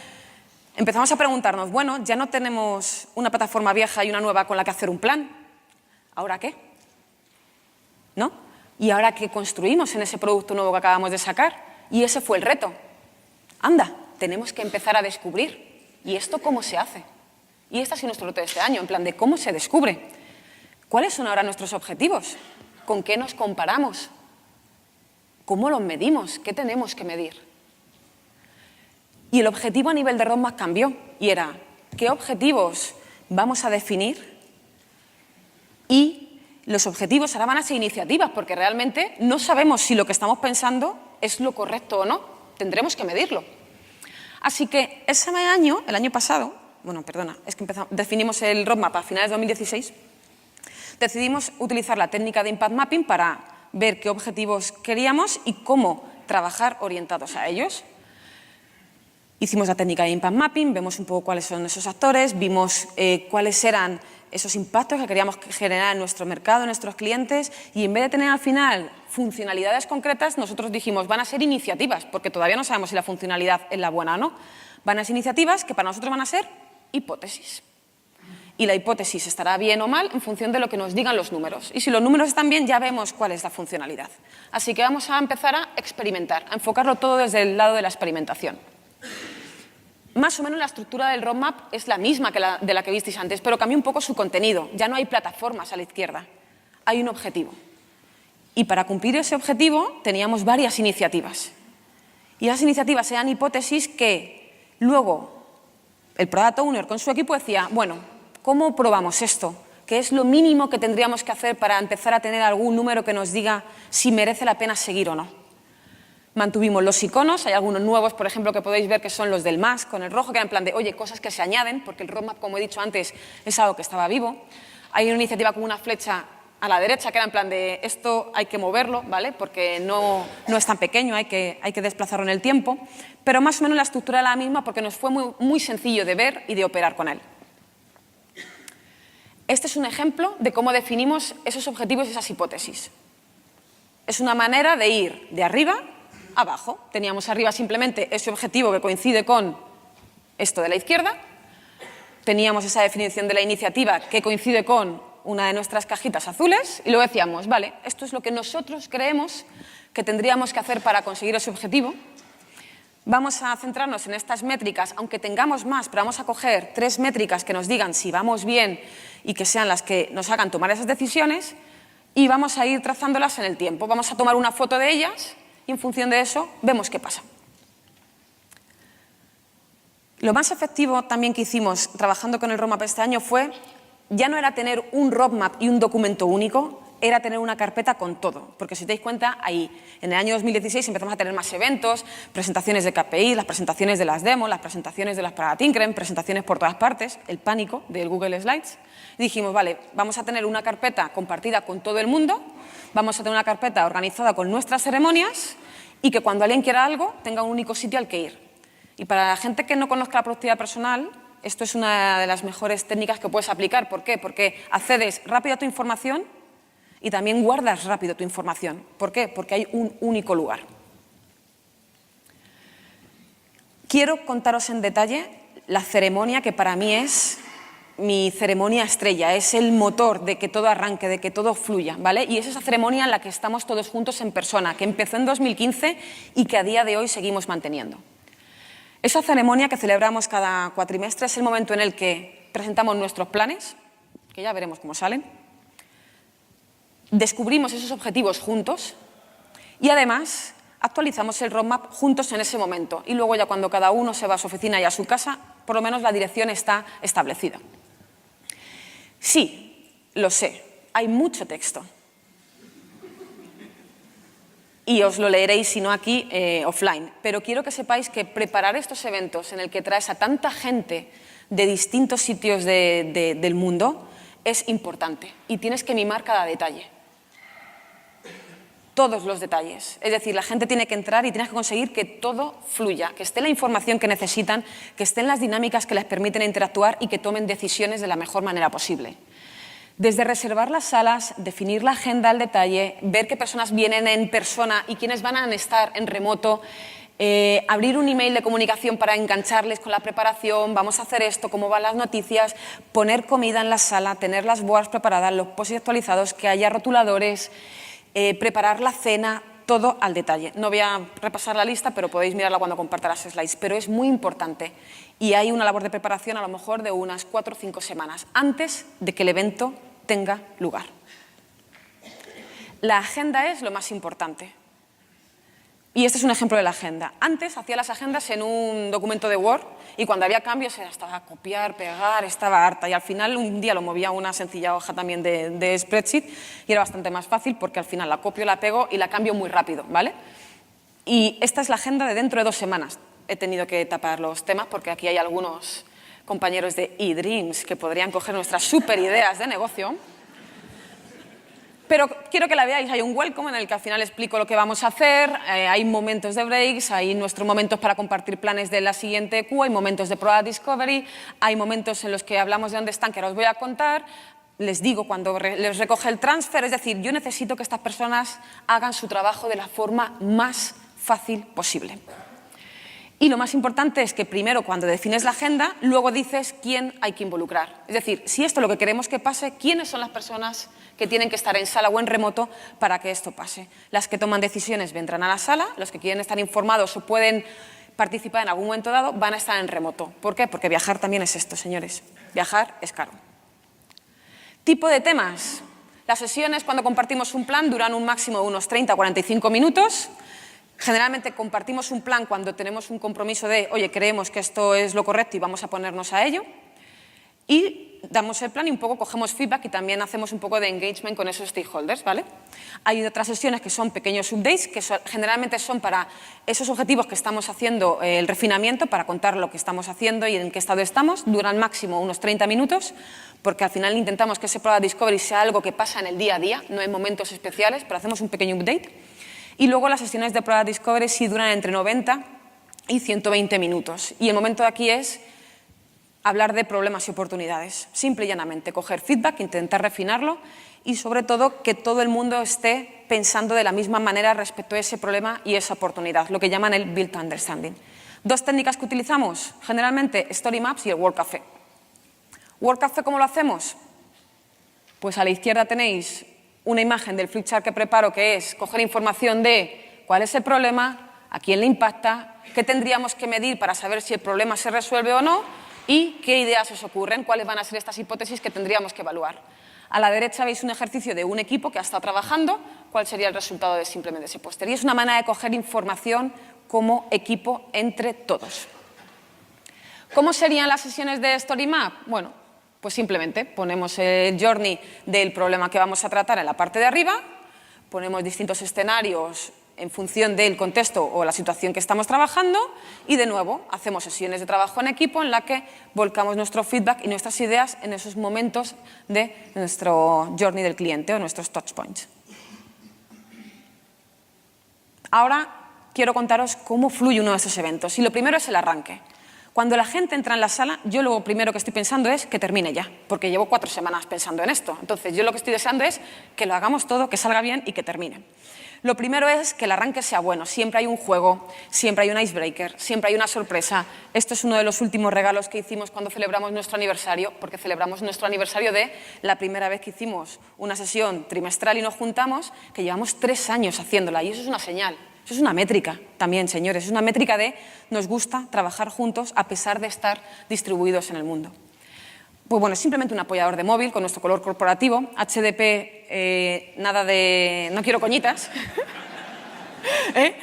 empezamos a preguntarnos, bueno, ya no tenemos una plataforma vieja y una nueva con la que hacer un plan. ¿Ahora qué? ¿No? ¿Y ahora qué construimos en ese producto nuevo que acabamos de sacar? Y ese fue el reto. Anda, tenemos que empezar a descubrir. ¿Y esto cómo se hace? Y este ha sido nuestro reto de este año, en plan de cómo se descubre. ¿Cuáles son ahora nuestros objetivos? ¿Con qué nos comparamos? ¿Cómo los medimos? ¿Qué tenemos que medir? Y el objetivo a nivel de roadmap cambió y era ¿qué objetivos vamos a definir? Y los objetivos ahora van a ser iniciativas porque realmente no sabemos si lo que estamos pensando es lo correcto o no. Tendremos que medirlo. Así que ese año, el año pasado, definimos el roadmap a finales de 2016, decidimos utilizar la técnica de Impact Mapping para ver qué objetivos queríamos y cómo trabajar orientados a ellos. Hicimos la técnica de Impact Mapping, vemos un poco cuáles son esos actores, vimos cuáles eran esos impactos que queríamos generar en nuestro mercado, en nuestros clientes, y en vez de tener al final funcionalidades concretas, nosotros dijimos, van a ser iniciativas, porque todavía no sabemos si la funcionalidad es la buena o no. Van a ser iniciativas que para nosotros van a ser hipótesis. Y la hipótesis estará bien o mal en función de lo que nos digan los números. Y si los números están bien, ya vemos cuál es la funcionalidad. Así que vamos a empezar a experimentar, a enfocarlo todo desde el lado de la experimentación. Más o menos la estructura del roadmap es la misma que de la que visteis antes, pero cambia un poco su contenido. Ya no hay plataformas a la izquierda, hay un objetivo. Y para cumplir ese objetivo teníamos varias iniciativas. Y esas iniciativas eran hipótesis que luego el Product Owner con su equipo decía, bueno, ¿cómo probamos esto? ¿Qué es lo mínimo que tendríamos que hacer para empezar a tener algún número que nos diga si merece la pena seguir o no? Mantuvimos los iconos, hay algunos nuevos, por ejemplo, que podéis ver que son los del más, con el rojo, que era en plan de, oye, cosas que se añaden, porque el roadmap, como he dicho antes, es algo que estaba vivo. Hay una iniciativa con una flecha a la derecha, que era en plan de, esto hay que moverlo, ¿vale? Porque no es tan pequeño, hay que desplazarlo en el tiempo. Pero más o menos la estructura era la misma porque nos fue muy sencillo de ver y de operar con él. Este es un ejemplo de cómo definimos esos objetivos y esas hipótesis. Es una manera de ir de arriba abajo. Teníamos arriba simplemente ese objetivo que coincide con esto de la izquierda. Teníamos esa definición de la iniciativa que coincide con una de nuestras cajitas azules y luego decíamos, vale, esto es lo que nosotros creemos que tendríamos que hacer para conseguir ese objetivo. Vamos a centrarnos en estas métricas, aunque tengamos más, pero vamos a coger 3 métricas que nos digan si vamos bien y que sean las que nos hagan tomar esas decisiones y vamos a ir trazándolas en el tiempo. Vamos a tomar una foto de ellas y en función de eso vemos qué pasa. Lo más efectivo también que hicimos trabajando con el roadmap este año fue, ya no era tener un roadmap y un documento único, era tener una carpeta con todo. Porque si te dais cuenta, ahí en el año 2016 empezamos a tener más eventos, presentaciones de KPI, las presentaciones de las demos, las presentaciones de las Product Increment, presentaciones por todas partes, el pánico del Google Slides. Y dijimos, vale, vamos a tener una carpeta compartida con todo el mundo, vamos a tener una carpeta organizada con nuestras ceremonias y que cuando alguien quiera algo tenga un único sitio al que ir. Y para la gente que no conozca la productividad personal, esto es una de las mejores técnicas que puedes aplicar. ¿Por qué? Porque accedes rápido a tu información y también guardas rápido tu información. ¿Por qué? Porque hay un único lugar. Quiero contaros en detalle la ceremonia que para mí es mi ceremonia estrella, es el motor de que todo arranque, de que todo fluya, ¿vale? Y es esa ceremonia en la que estamos todos juntos en persona, que empezó en 2015 y que a día de hoy seguimos manteniendo. Esa ceremonia que celebramos cada cuatrimestre es el momento en el que presentamos nuestros planes, que ya veremos cómo salen, descubrimos esos objetivos juntos y además actualizamos el roadmap juntos en ese momento y luego ya cuando cada uno se va a su oficina y a su casa, por lo menos la dirección está establecida. Sí, lo sé, hay mucho texto. Y os lo leeréis, si no aquí, offline. Pero quiero que sepáis que preparar estos eventos en el que traes a tanta gente de distintos sitios del mundo es importante y tienes que mimar cada detalle. Todos los detalles. Es decir, la gente tiene que entrar y tienes que conseguir que todo fluya, que esté la información que necesitan, que estén las dinámicas que les permiten interactuar y que tomen decisiones de la mejor manera posible. Desde reservar las salas, definir la agenda al detalle, ver qué personas vienen en persona y quiénes van a estar en remoto, abrir un email de comunicación para engancharles con la preparación, vamos a hacer esto, cómo van las noticias, poner comida en la sala, tener las boards preparadas, los posts actualizados, que haya rotuladores, preparar la cena, todo al detalle. No voy a repasar la lista, pero podéis mirarla cuando comparta las slides, pero es muy importante y hay una labor de preparación a lo mejor de unas 4 o 5 semanas antes de que el evento tenga lugar. La agenda es lo más importante. Y este es un ejemplo de la agenda. Antes hacía las agendas en un documento de Word y cuando había cambios estaba a copiar, pegar, estaba harta. Y al final un día lo movía a una sencilla hoja también de spreadsheet y era bastante más fácil porque al final la copio, la pego y la cambio muy rápido, ¿vale? Y esta es la agenda de dentro de 2 semanas. He tenido que tapar los temas porque aquí hay algunos compañeros de eDreams que podrían coger nuestras super ideas de negocio. Pero quiero que la veáis, hay un welcome en el que al final explico lo que vamos a hacer, hay momentos de breaks, hay nuestros momentos para compartir planes de la siguiente Q, hay momentos de Product Discovery, hay momentos en los que hablamos de dónde están, que ahora os voy a contar, les digo cuando les recoge el transfer, es decir, yo necesito que estas personas hagan su trabajo de la forma más fácil posible. Y lo más importante es que primero, cuando defines la agenda, luego dices quién hay que involucrar. Es decir, si esto es lo que queremos que pase, ¿quiénes son las personas que tienen que estar en sala o en remoto para que esto pase? Las que toman decisiones vendrán a la sala, los que quieren estar informados o pueden participar en algún momento dado van a estar en remoto. ¿Por qué? Porque viajar también es esto, señores. Viajar es caro. Tipo de temas. Las sesiones, cuando compartimos un plan, duran un máximo de unos 30 a 45 minutos. Generalmente compartimos un plan cuando tenemos un compromiso de, oye, creemos que esto es lo correcto y vamos a ponernos a ello. Y damos el plan y un poco cogemos feedback y también hacemos un poco de engagement con esos stakeholders, ¿vale? Hay otras sesiones que son pequeños updates, que generalmente son para esos objetivos que estamos haciendo el refinamiento, para contar lo que estamos haciendo y en qué estado estamos. Duran máximo unos 30 minutos, porque al final intentamos que ese Product Discovery sea algo que pasa en el día a día, no en momentos especiales, pero hacemos un pequeño update. Y luego las sesiones de Product Discovery sí duran entre 90 y 120 minutos. Y el momento de aquí es hablar de problemas y oportunidades. Simple y llanamente, coger feedback, intentar refinarlo y sobre todo que todo el mundo esté pensando de la misma manera respecto a ese problema y esa oportunidad, lo que llaman el Build to Understanding. 2 técnicas que utilizamos, generalmente Story Maps y el World Café. ¿World Café cómo lo hacemos? Pues a la izquierda tenéis una imagen del flipchart que preparo, que es coger información de cuál es el problema, a quién le impacta, qué tendríamos que medir para saber si el problema se resuelve o no y qué ideas os ocurren, cuáles van a ser estas hipótesis que tendríamos que evaluar. A la derecha veis un ejercicio de un equipo que ha estado trabajando, cuál sería el resultado de simplemente ese póster. Y es una manera de coger información como equipo entre todos. ¿Cómo serían las sesiones de Story Map? Bueno, pues simplemente ponemos el journey del problema que vamos a tratar en la parte de arriba, ponemos distintos escenarios en función del contexto o la situación que estamos trabajando y de nuevo hacemos sesiones de trabajo en equipo en la que volcamos nuestro feedback y nuestras ideas en esos momentos de nuestro journey del cliente o nuestros touch points. Ahora quiero contaros cómo fluye uno de estos eventos y lo primero es el arranque. Cuando la gente entra en la sala, yo lo primero que estoy pensando es que termine ya, porque llevo 4 semanas pensando en esto. Entonces, yo lo que estoy deseando es que lo hagamos todo, que salga bien y que termine. Lo primero es que el arranque sea bueno. Siempre hay un juego, siempre hay un icebreaker, siempre hay una sorpresa. Esto es uno de los últimos regalos que hicimos cuando celebramos nuestro aniversario, porque celebramos nuestro aniversario de la primera vez que hicimos una sesión trimestral y nos juntamos, que llevamos 3 años haciéndola, y eso es una señal. Eso es una métrica también, señores. Es una métrica de nos gusta trabajar juntos a pesar de estar distribuidos en el mundo. Pues bueno, es simplemente un apoyador de móvil con nuestro color corporativo. HDP, nada de... no quiero coñitas. ¿Eh?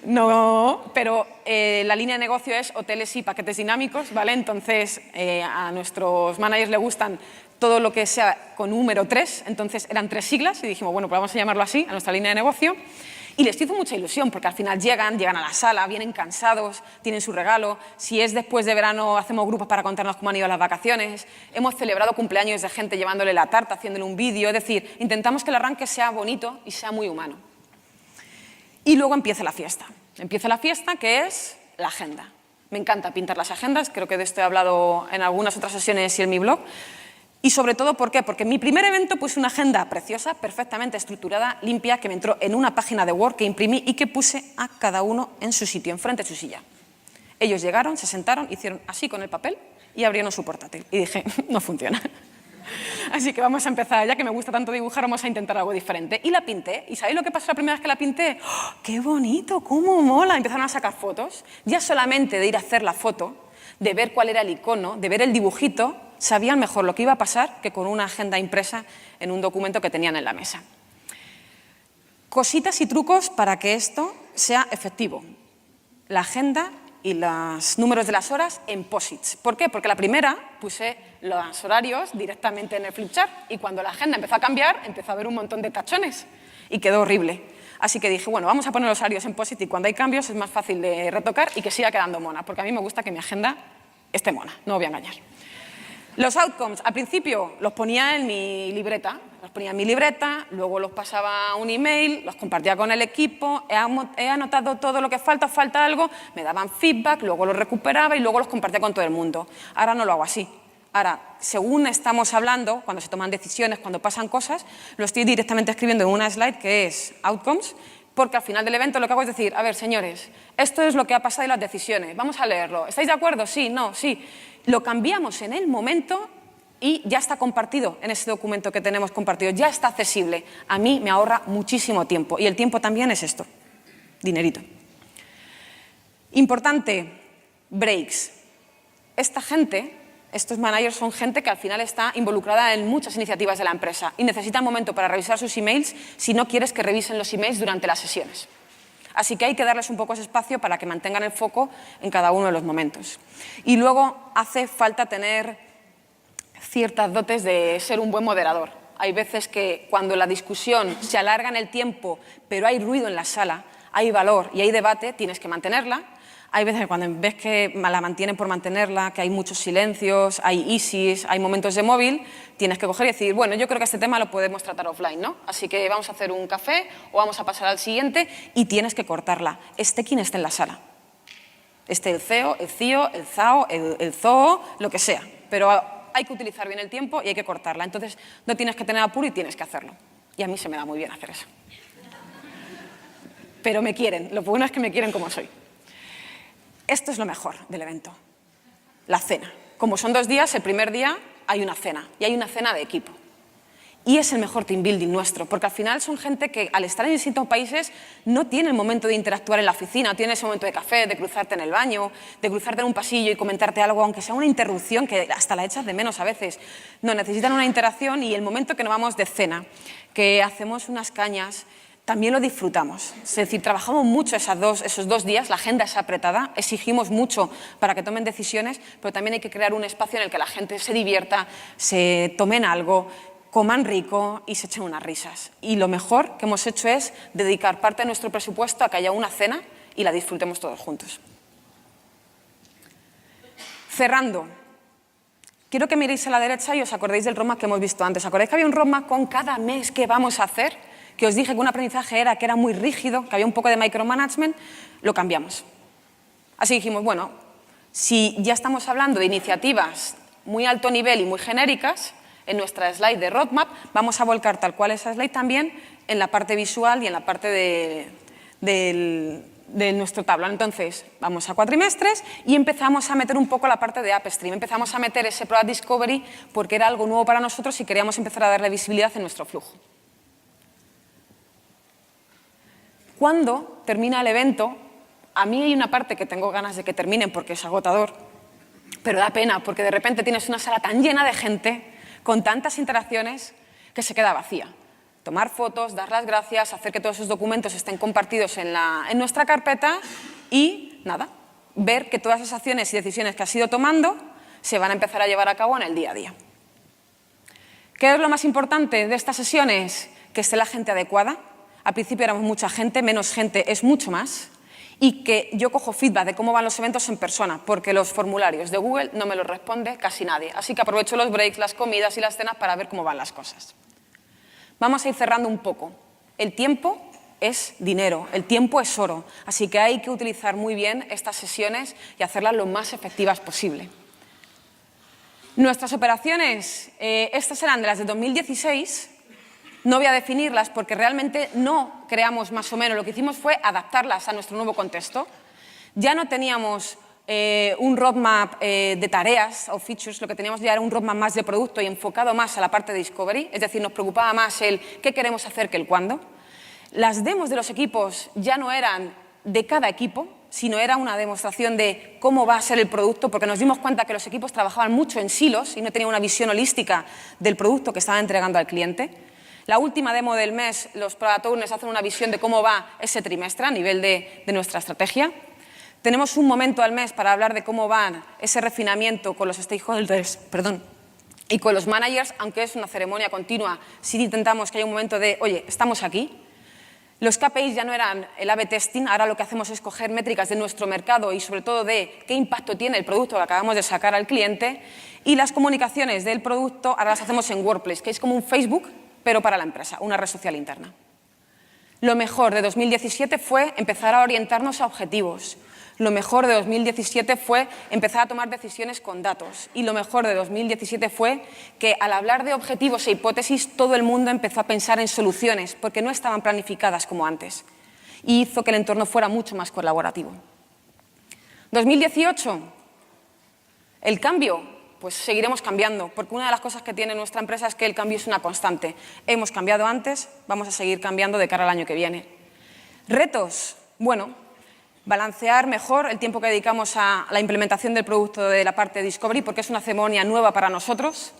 No, pero la línea de negocio es hoteles y paquetes dinámicos, ¿vale? Entonces, a nuestros managers les gustan todo lo que sea con número 3, entonces eran 3 siglas y dijimos, bueno, pues vamos a llamarlo así, a nuestra línea de negocio. Y les hizo mucha ilusión porque al final llegan a la sala, vienen cansados, tienen su regalo. Si es después de verano, hacemos grupos para contarnos cómo han ido las vacaciones. Hemos celebrado cumpleaños de gente llevándole la tarta, haciéndole un vídeo. Es decir, intentamos que el arranque sea bonito y sea muy humano. Y luego empieza la fiesta. Empieza la fiesta, que es la agenda. Me encanta pintar las agendas, creo que de esto he hablado en algunas otras sesiones y en mi blog. Y sobre todo, ¿por qué? Porque en mi primer evento puse una agenda preciosa, perfectamente estructurada, limpia, que me entró en una página de Word que imprimí y que puse a cada uno en su sitio, enfrente de su silla. Ellos llegaron, se sentaron, hicieron así con el papel y abrieron su portátil. Y dije, no funciona. Así que vamos a empezar, ya que me gusta tanto dibujar, vamos a intentar algo diferente. Y la pinté. ¿Y sabéis lo que pasó la primera vez que la pinté? ¡Oh, qué bonito! ¡Cómo mola! Empezaron a sacar fotos. Ya solamente de ir a hacer la foto, de ver cuál era el icono, de ver el dibujito, sabían mejor lo que iba a pasar que con una agenda impresa en un documento que tenían en la mesa. Cositas y trucos para que esto sea efectivo. La agenda y los números de las horas en posits. ¿Por qué? Porque la primera puse los horarios directamente en el flipchart y cuando la agenda empezó a cambiar, empezó a haber un montón de tachones y quedó horrible. Así que dije, bueno, vamos a poner los horarios en posit y cuando hay cambios es más fácil de retocar y que siga quedando mona, porque a mí me gusta que mi agenda esté mona, no os voy a engañar. Los outcomes, al principio los ponía en mi libreta, luego los pasaba a un email, los compartía con el equipo, he anotado todo lo que falta algo, me daban feedback, luego los recuperaba y luego los compartía con todo el mundo. Ahora no lo hago así. Ahora, según estamos hablando, cuando se toman decisiones, cuando pasan cosas, lo estoy directamente escribiendo en una slide que es outcomes, porque al final del evento lo que hago es decir, a ver, señores, esto es lo que ha pasado y las decisiones, vamos a leerlo. ¿Estáis de acuerdo? Sí, no, sí. Lo cambiamos en el momento y ya está compartido en ese documento que tenemos compartido, ya está accesible. A mí me ahorra muchísimo tiempo y el tiempo también es esto, dinerito. Importante, breaks. Esta gente, estos managers son gente que al final está involucrada en muchas iniciativas de la empresa y necesita un momento para revisar sus emails si no quieres que revisen los emails durante las sesiones. Así que hay que darles un poco ese espacio para que mantengan el foco en cada uno de los momentos. Y luego hace falta tener ciertas dotes de ser un buen moderador. Hay veces que cuando la discusión se alarga en el tiempo, pero hay ruido en la sala, hay valor y hay debate, tienes que mantenerla. Hay veces que cuando ves que la mantienen por mantenerla, que hay muchos silencios, hay ISIs, hay momentos de móvil, tienes que coger y decir, bueno, yo creo que este tema lo podemos tratar offline, ¿no? Así que vamos a hacer un café o vamos a pasar al siguiente y tienes que cortarla, esté quien esté en la sala. Esté el CEO, el CIO, el ZAO, el ZOO, lo que sea. Pero hay que utilizar bien el tiempo y hay que cortarla. Entonces, no tienes que tener apuro y tienes que hacerlo. Y a mí se me da muy bien hacer eso. Pero me quieren. Lo bueno es que me quieren como soy. Esto es lo mejor del evento, la cena. Como son 2 días, el primer día hay una cena, y hay una cena de equipo. Y es el mejor team building nuestro, porque al final son gente que al estar en distintos países no tiene el momento de interactuar en la oficina, no tiene ese momento de café, de cruzarte en el baño, de cruzarte en un pasillo y comentarte algo, aunque sea una interrupción que hasta la echas de menos a veces. No, necesitan una interacción y el momento que nos vamos de cena, que hacemos unas cañas, también lo disfrutamos. Es decir, trabajamos mucho esos 2 días, la agenda es apretada, exigimos mucho para que tomen decisiones, pero también hay que crear un espacio en el que la gente se divierta, se tomen algo, coman rico y se echen unas risas. Y lo mejor que hemos hecho es dedicar parte de nuestro presupuesto a que haya una cena y la disfrutemos todos juntos. Cerrando, quiero que miréis a la derecha y os acordéis del roadmap que hemos visto antes. ¿Acordáis que había un roadmap con cada mes que vamos a hacer? Que os dije que un aprendizaje que era muy rígido, que había un poco de micromanagement, lo cambiamos. Así dijimos, bueno, si ya estamos hablando de iniciativas muy alto nivel y muy genéricas, en nuestra slide de roadmap vamos a volcar tal cual esa slide también en la parte visual y en la parte de nuestro tablón. Entonces, vamos a cuatrimestres y empezamos a meter un poco la parte de upstream. Empezamos a meter ese Product Discovery porque era algo nuevo para nosotros y queríamos empezar a darle visibilidad en nuestro flujo. Cuando termina el evento, a mí hay una parte que tengo ganas de que terminen porque es agotador, pero da pena porque de repente tienes una sala tan llena de gente, con tantas interacciones, que se queda vacía. Tomar fotos, dar las gracias, hacer que todos esos documentos estén compartidos en nuestra carpeta y, nada, ver que todas esas acciones y decisiones que has ido tomando se van a empezar a llevar a cabo en el día a día. ¿Qué es lo más importante de estas sesiones? Que esté la gente adecuada. Al principio éramos mucha gente, menos gente es mucho más. Y que yo cojo feedback de cómo van los eventos en persona, porque los formularios de Google no me los responde casi nadie. Así que aprovecho los breaks, las comidas y las cenas para ver cómo van las cosas. Vamos a ir cerrando un poco. El tiempo es dinero, el tiempo es oro, así que hay que utilizar muy bien estas sesiones y hacerlas lo más efectivas posible. Nuestras operaciones, estas eran de las de 2016, no voy a definirlas porque realmente no creamos más o menos, lo que hicimos fue adaptarlas a nuestro nuevo contexto. Ya no teníamos un roadmap de tareas o features, lo que teníamos ya era un roadmap más de producto y enfocado más a la parte de discovery, es decir, nos preocupaba más el qué queremos hacer que el cuándo. Las demos de los equipos ya no eran de cada equipo, sino era una demostración de cómo va a ser el producto, porque nos dimos cuenta que los equipos trabajaban mucho en silos y no tenían una visión holística del producto que estaban entregando al cliente. La última demo del mes, los Product Owners hacen una visión de cómo va ese trimestre a nivel de nuestra estrategia. Tenemos un momento al mes para hablar de cómo va ese refinamiento con los stakeholders, y con los managers, aunque es una ceremonia continua, sí intentamos que haya un momento de, oye, estamos aquí. Los KPIs ya no eran el A/B testing, ahora lo que hacemos es coger métricas de nuestro mercado y sobre todo de qué impacto tiene el producto que acabamos de sacar al cliente, y las comunicaciones del producto ahora las hacemos en Workplace, que es como un Facebook, pero para la empresa, una red social interna. Lo mejor de 2017 fue empezar a orientarnos a objetivos. Lo mejor de 2017 fue empezar a tomar decisiones con datos. Y lo mejor de 2017 fue que al hablar de objetivos e hipótesis, todo el mundo empezó a pensar en soluciones, porque no estaban planificadas como antes. Y hizo que el entorno fuera mucho más colaborativo. 2018, el cambio, pues seguiremos cambiando, porque una de las cosas que tiene nuestra empresa es que el cambio es una constante. Hemos cambiado antes, vamos a seguir cambiando de cara al año que viene. Retos, bueno, balancear mejor el tiempo que dedicamos a la implementación del producto de la parte de Discovery, porque es una ceremonia nueva para nosotros.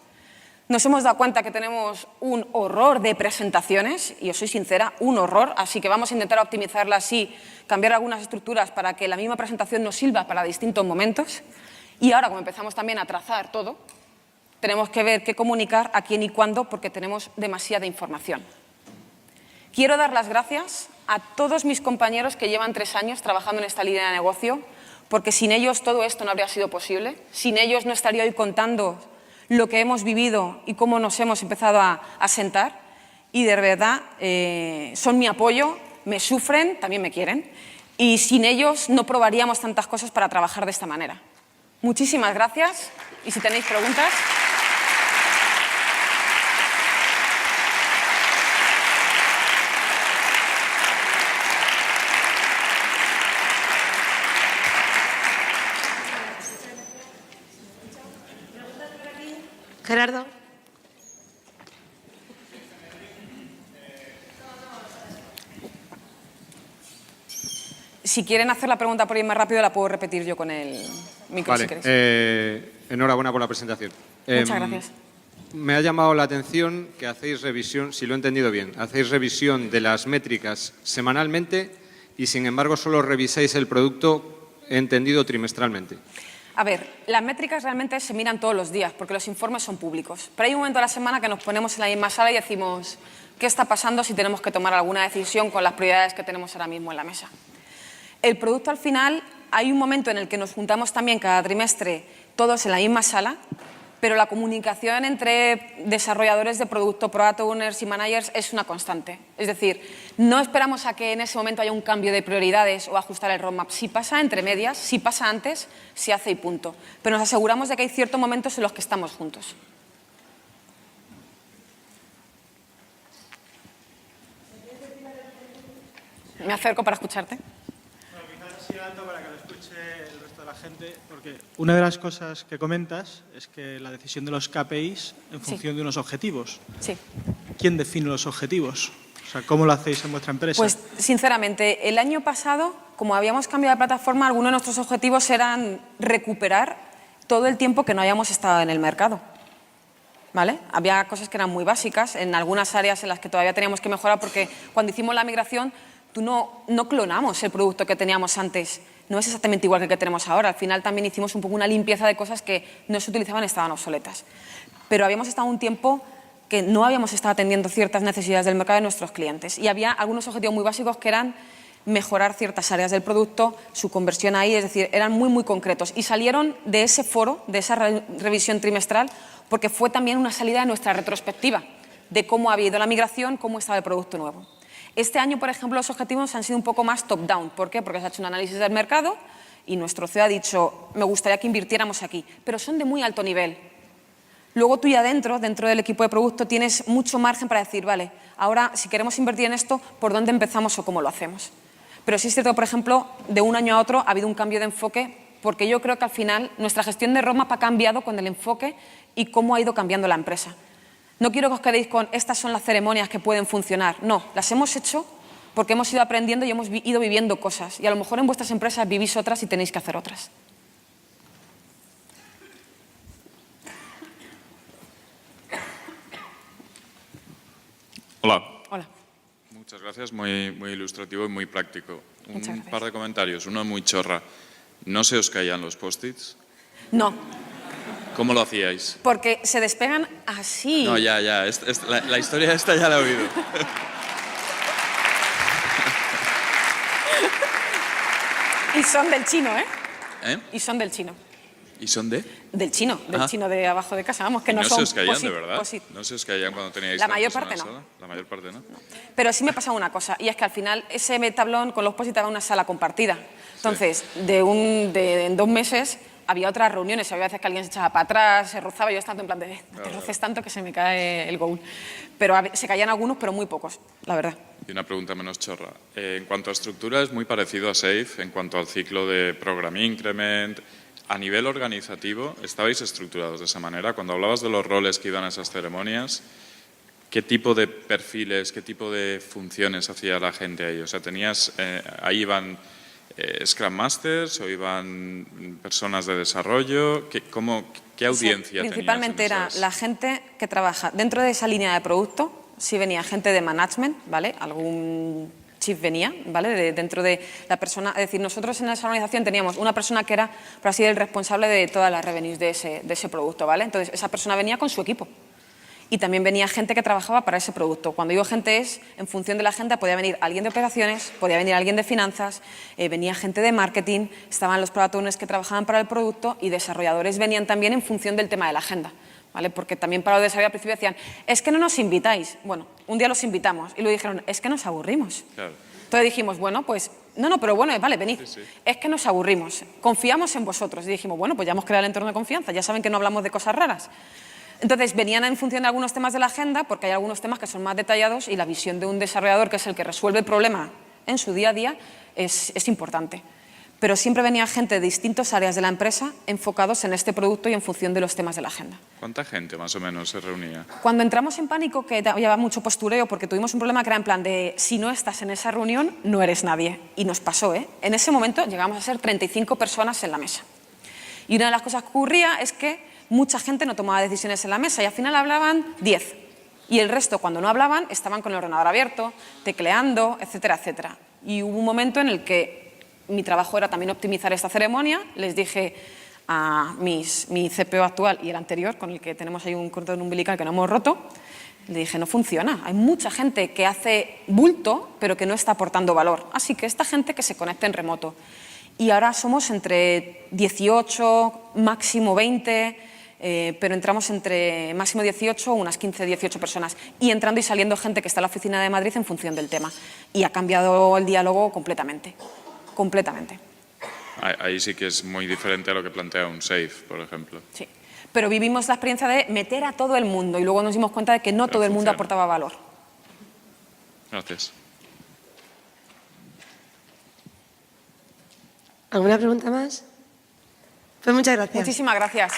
Nos hemos dado cuenta que tenemos un horror de presentaciones, y os soy sincera, un horror, así que vamos a intentar optimizarlas y cambiar algunas estructuras para que la misma presentación nos sirva para distintos momentos. Y ahora, como empezamos también a trazar todo, tenemos que ver qué comunicar, a quién y cuándo, porque tenemos demasiada información. Quiero dar las gracias a todos mis compañeros que llevan 3 años trabajando en esta línea de negocio, porque sin ellos todo esto no habría sido posible. Sin ellos no estaría hoy contando lo que hemos vivido y cómo nos hemos empezado a sentar. Y de verdad son mi apoyo, me sufren, también me quieren. Y sin ellos no probaríamos tantas cosas para trabajar de esta manera. Muchísimas gracias y si tenéis preguntas. Gerardo. Si quieren hacer la pregunta por ir más rápido, la puedo repetir yo con el micro, vale, si queréis. Enhorabuena por la presentación. Muchas gracias. Me ha llamado la atención que hacéis revisión, si lo he entendido bien, hacéis revisión de las métricas semanalmente y, sin embargo, solo revisáis el producto entendido trimestralmente. A ver, las métricas realmente se miran todos los días porque los informes son públicos. Pero hay un momento a la semana que nos ponemos en la misma sala y decimos ¿qué está pasando si tenemos que tomar alguna decisión con las prioridades que tenemos ahora mismo en la mesa? El producto al final, hay un momento en el que nos juntamos también cada trimestre todos en la misma sala, pero la comunicación entre desarrolladores de producto, product owners y managers es una constante. Es decir, no esperamos a que en ese momento haya un cambio de prioridades o ajustar el roadmap. Si pasa entre medias, si pasa antes, se hace y punto. Pero nos aseguramos de que hay ciertos momentos en los que estamos juntos. Me acerco para escucharte. Para que lo escuche el resto de la gente, porque una de las cosas que comentas es que la decisión de los KPIs en función de unos objetivos. Sí. ¿Quién define los objetivos? O sea, ¿cómo lo hacéis en vuestra empresa? Pues, sinceramente, el año pasado, como habíamos cambiado de plataforma, algunos de nuestros objetivos eran recuperar todo el tiempo que no hayamos estado en el mercado. ¿Vale? Había cosas que eran muy básicas, en algunas áreas en las que todavía teníamos que mejorar, porque cuando hicimos la migración, no clonamos el producto que teníamos antes. No es exactamente igual que el que tenemos ahora. Al final también hicimos un poco una limpieza de cosas que no se utilizaban y estaban obsoletas. Pero habíamos estado un tiempo que no habíamos estado atendiendo ciertas necesidades del mercado de nuestros clientes. Y había algunos objetivos muy básicos que eran mejorar ciertas áreas del producto, su conversión ahí, es decir, eran muy, muy concretos. Y salieron de ese foro, de esa revisión trimestral, porque fue también una salida de nuestra retrospectiva, de cómo había ido la migración, cómo estaba el producto nuevo. Este año, por ejemplo, los objetivos han sido un poco más top-down. ¿Por qué? Porque se ha hecho un análisis del mercado y nuestro CEO ha dicho, me gustaría que invirtiéramos aquí, pero son de muy alto nivel. Luego tú ya dentro del equipo de producto, tienes mucho margen para decir, vale, ahora si queremos invertir en esto, ¿por dónde empezamos o cómo lo hacemos? Pero sí es cierto, por ejemplo, de un año a otro ha habido un cambio de enfoque, porque yo creo que al final nuestra gestión de roadmap ha cambiado con el enfoque y cómo ha ido cambiando la empresa. No quiero que os quedéis con estas son las ceremonias que pueden funcionar. No, las hemos hecho porque hemos ido aprendiendo y hemos ido viviendo cosas. Y a lo mejor en vuestras empresas vivís otras y tenéis que hacer otras. Hola. Hola. Muchas gracias, muy ilustrativo y muy práctico. Muchas gracias. Par de comentarios, uno muy chorra. ¿No se os caían los post-its? No, ¿Cómo lo hacíais? porque se despegan así. No, ya. La historia esta ya la he oído. Y son del chino, ¿eh? ¿Eh? Y son del chino. ¿Y son de? Del chino de abajo de casa, vamos, que ¿Y no no son se os caían, posit, de verdad? posit. ¿No se os caían cuando teníais La mayor tantos en parte la no. sala? La mayor parte no. Pero sí me pasaba una cosa, y es que al final ese tablón con los posit era una sala compartida. Entonces, en 2 meses había otras reuniones, había veces que alguien se echaba para atrás, se rozaba, y yo estaba en plan de, no te roces tanto que se me cae el goal. Pero se caían algunos, pero muy pocos, la verdad. Y una pregunta menos chorra. En cuanto a estructura, es muy parecido a SAFe, en cuanto al ciclo de Program Increment. A nivel organizativo, ¿estabais estructurados de esa manera? Cuando hablabas de los roles que iban a esas ceremonias, ¿qué tipo de perfiles, qué tipo de funciones hacía la gente ahí? O sea, ahí iban Scrum Masters o iban personas de desarrollo. ¿Qué audiencia tenías? Principalmente era la gente que trabaja dentro de esa línea de producto. Sí venía gente de management, ¿vale? Algún chief venía, ¿vale? Dentro de la persona, es decir, nosotros en esa organización teníamos una persona que era, por así decirlo, el responsable de todas las revenues de ese producto, ¿vale? Entonces, esa persona venía con su equipo. Y también venía gente que trabajaba para ese producto. Cuando digo gente es, en función de la agenda, podía venir alguien de operaciones, podía venir alguien de finanzas, venía gente de marketing, estaban los product owners que trabajaban para el producto y desarrolladores venían también en función del tema de la agenda. ¿Vale? Porque también para los desarrolladores al principio decían, es que no nos invitáis. Bueno, un día los invitamos y luego dijeron, es que nos aburrimos. Claro. Entonces dijimos, bueno, pues, pero bueno, vale, venid. Sí. Es que nos aburrimos, confiamos en vosotros. Y dijimos, bueno, pues ya hemos creado el entorno de confianza, ya saben que no hablamos de cosas raras. Entonces venían en función de algunos temas de la agenda, porque hay algunos temas que son más detallados y la visión de un desarrollador, que es el que resuelve el problema en su día a día, es importante. Pero siempre venía gente de distintas áreas de la empresa enfocados en este producto y en función de los temas de la agenda. ¿Cuánta gente más o menos se reunía? Cuando entramos en pánico, que había mucho postureo, porque tuvimos un problema que era en plan de si no estás en esa reunión, no eres nadie. Y nos pasó, ¿eh? En ese momento llegamos a ser 35 personas en la mesa. Y una de las cosas que ocurría es que mucha gente no tomaba decisiones en la mesa y al final hablaban 10. Y el resto, cuando no hablaban, estaban con el ordenador abierto, tecleando, etcétera, etcétera. Y hubo un momento en el que mi trabajo era también optimizar esta ceremonia. Les dije a mi CPO actual y el anterior, con el que tenemos ahí un cordón umbilical que no hemos roto, le dije, no funciona. Hay mucha gente que hace bulto, pero que no está aportando valor. Así que esta gente que se conecte en remoto. Y ahora somos entre 18, máximo 20, pero entramos entre máximo 18, unas 15, 18 personas. Y entrando y saliendo gente que está en la oficina de Madrid en función del tema. Y ha cambiado el diálogo completamente. Completamente. Ahí sí que es muy diferente a lo que plantea un SAFe, por ejemplo. Sí, pero vivimos la experiencia de meter a todo el mundo y luego nos dimos cuenta de que no todo el mundo aportaba valor. Gracias. ¿Alguna pregunta más? Pues muchas gracias. Muchísimas gracias.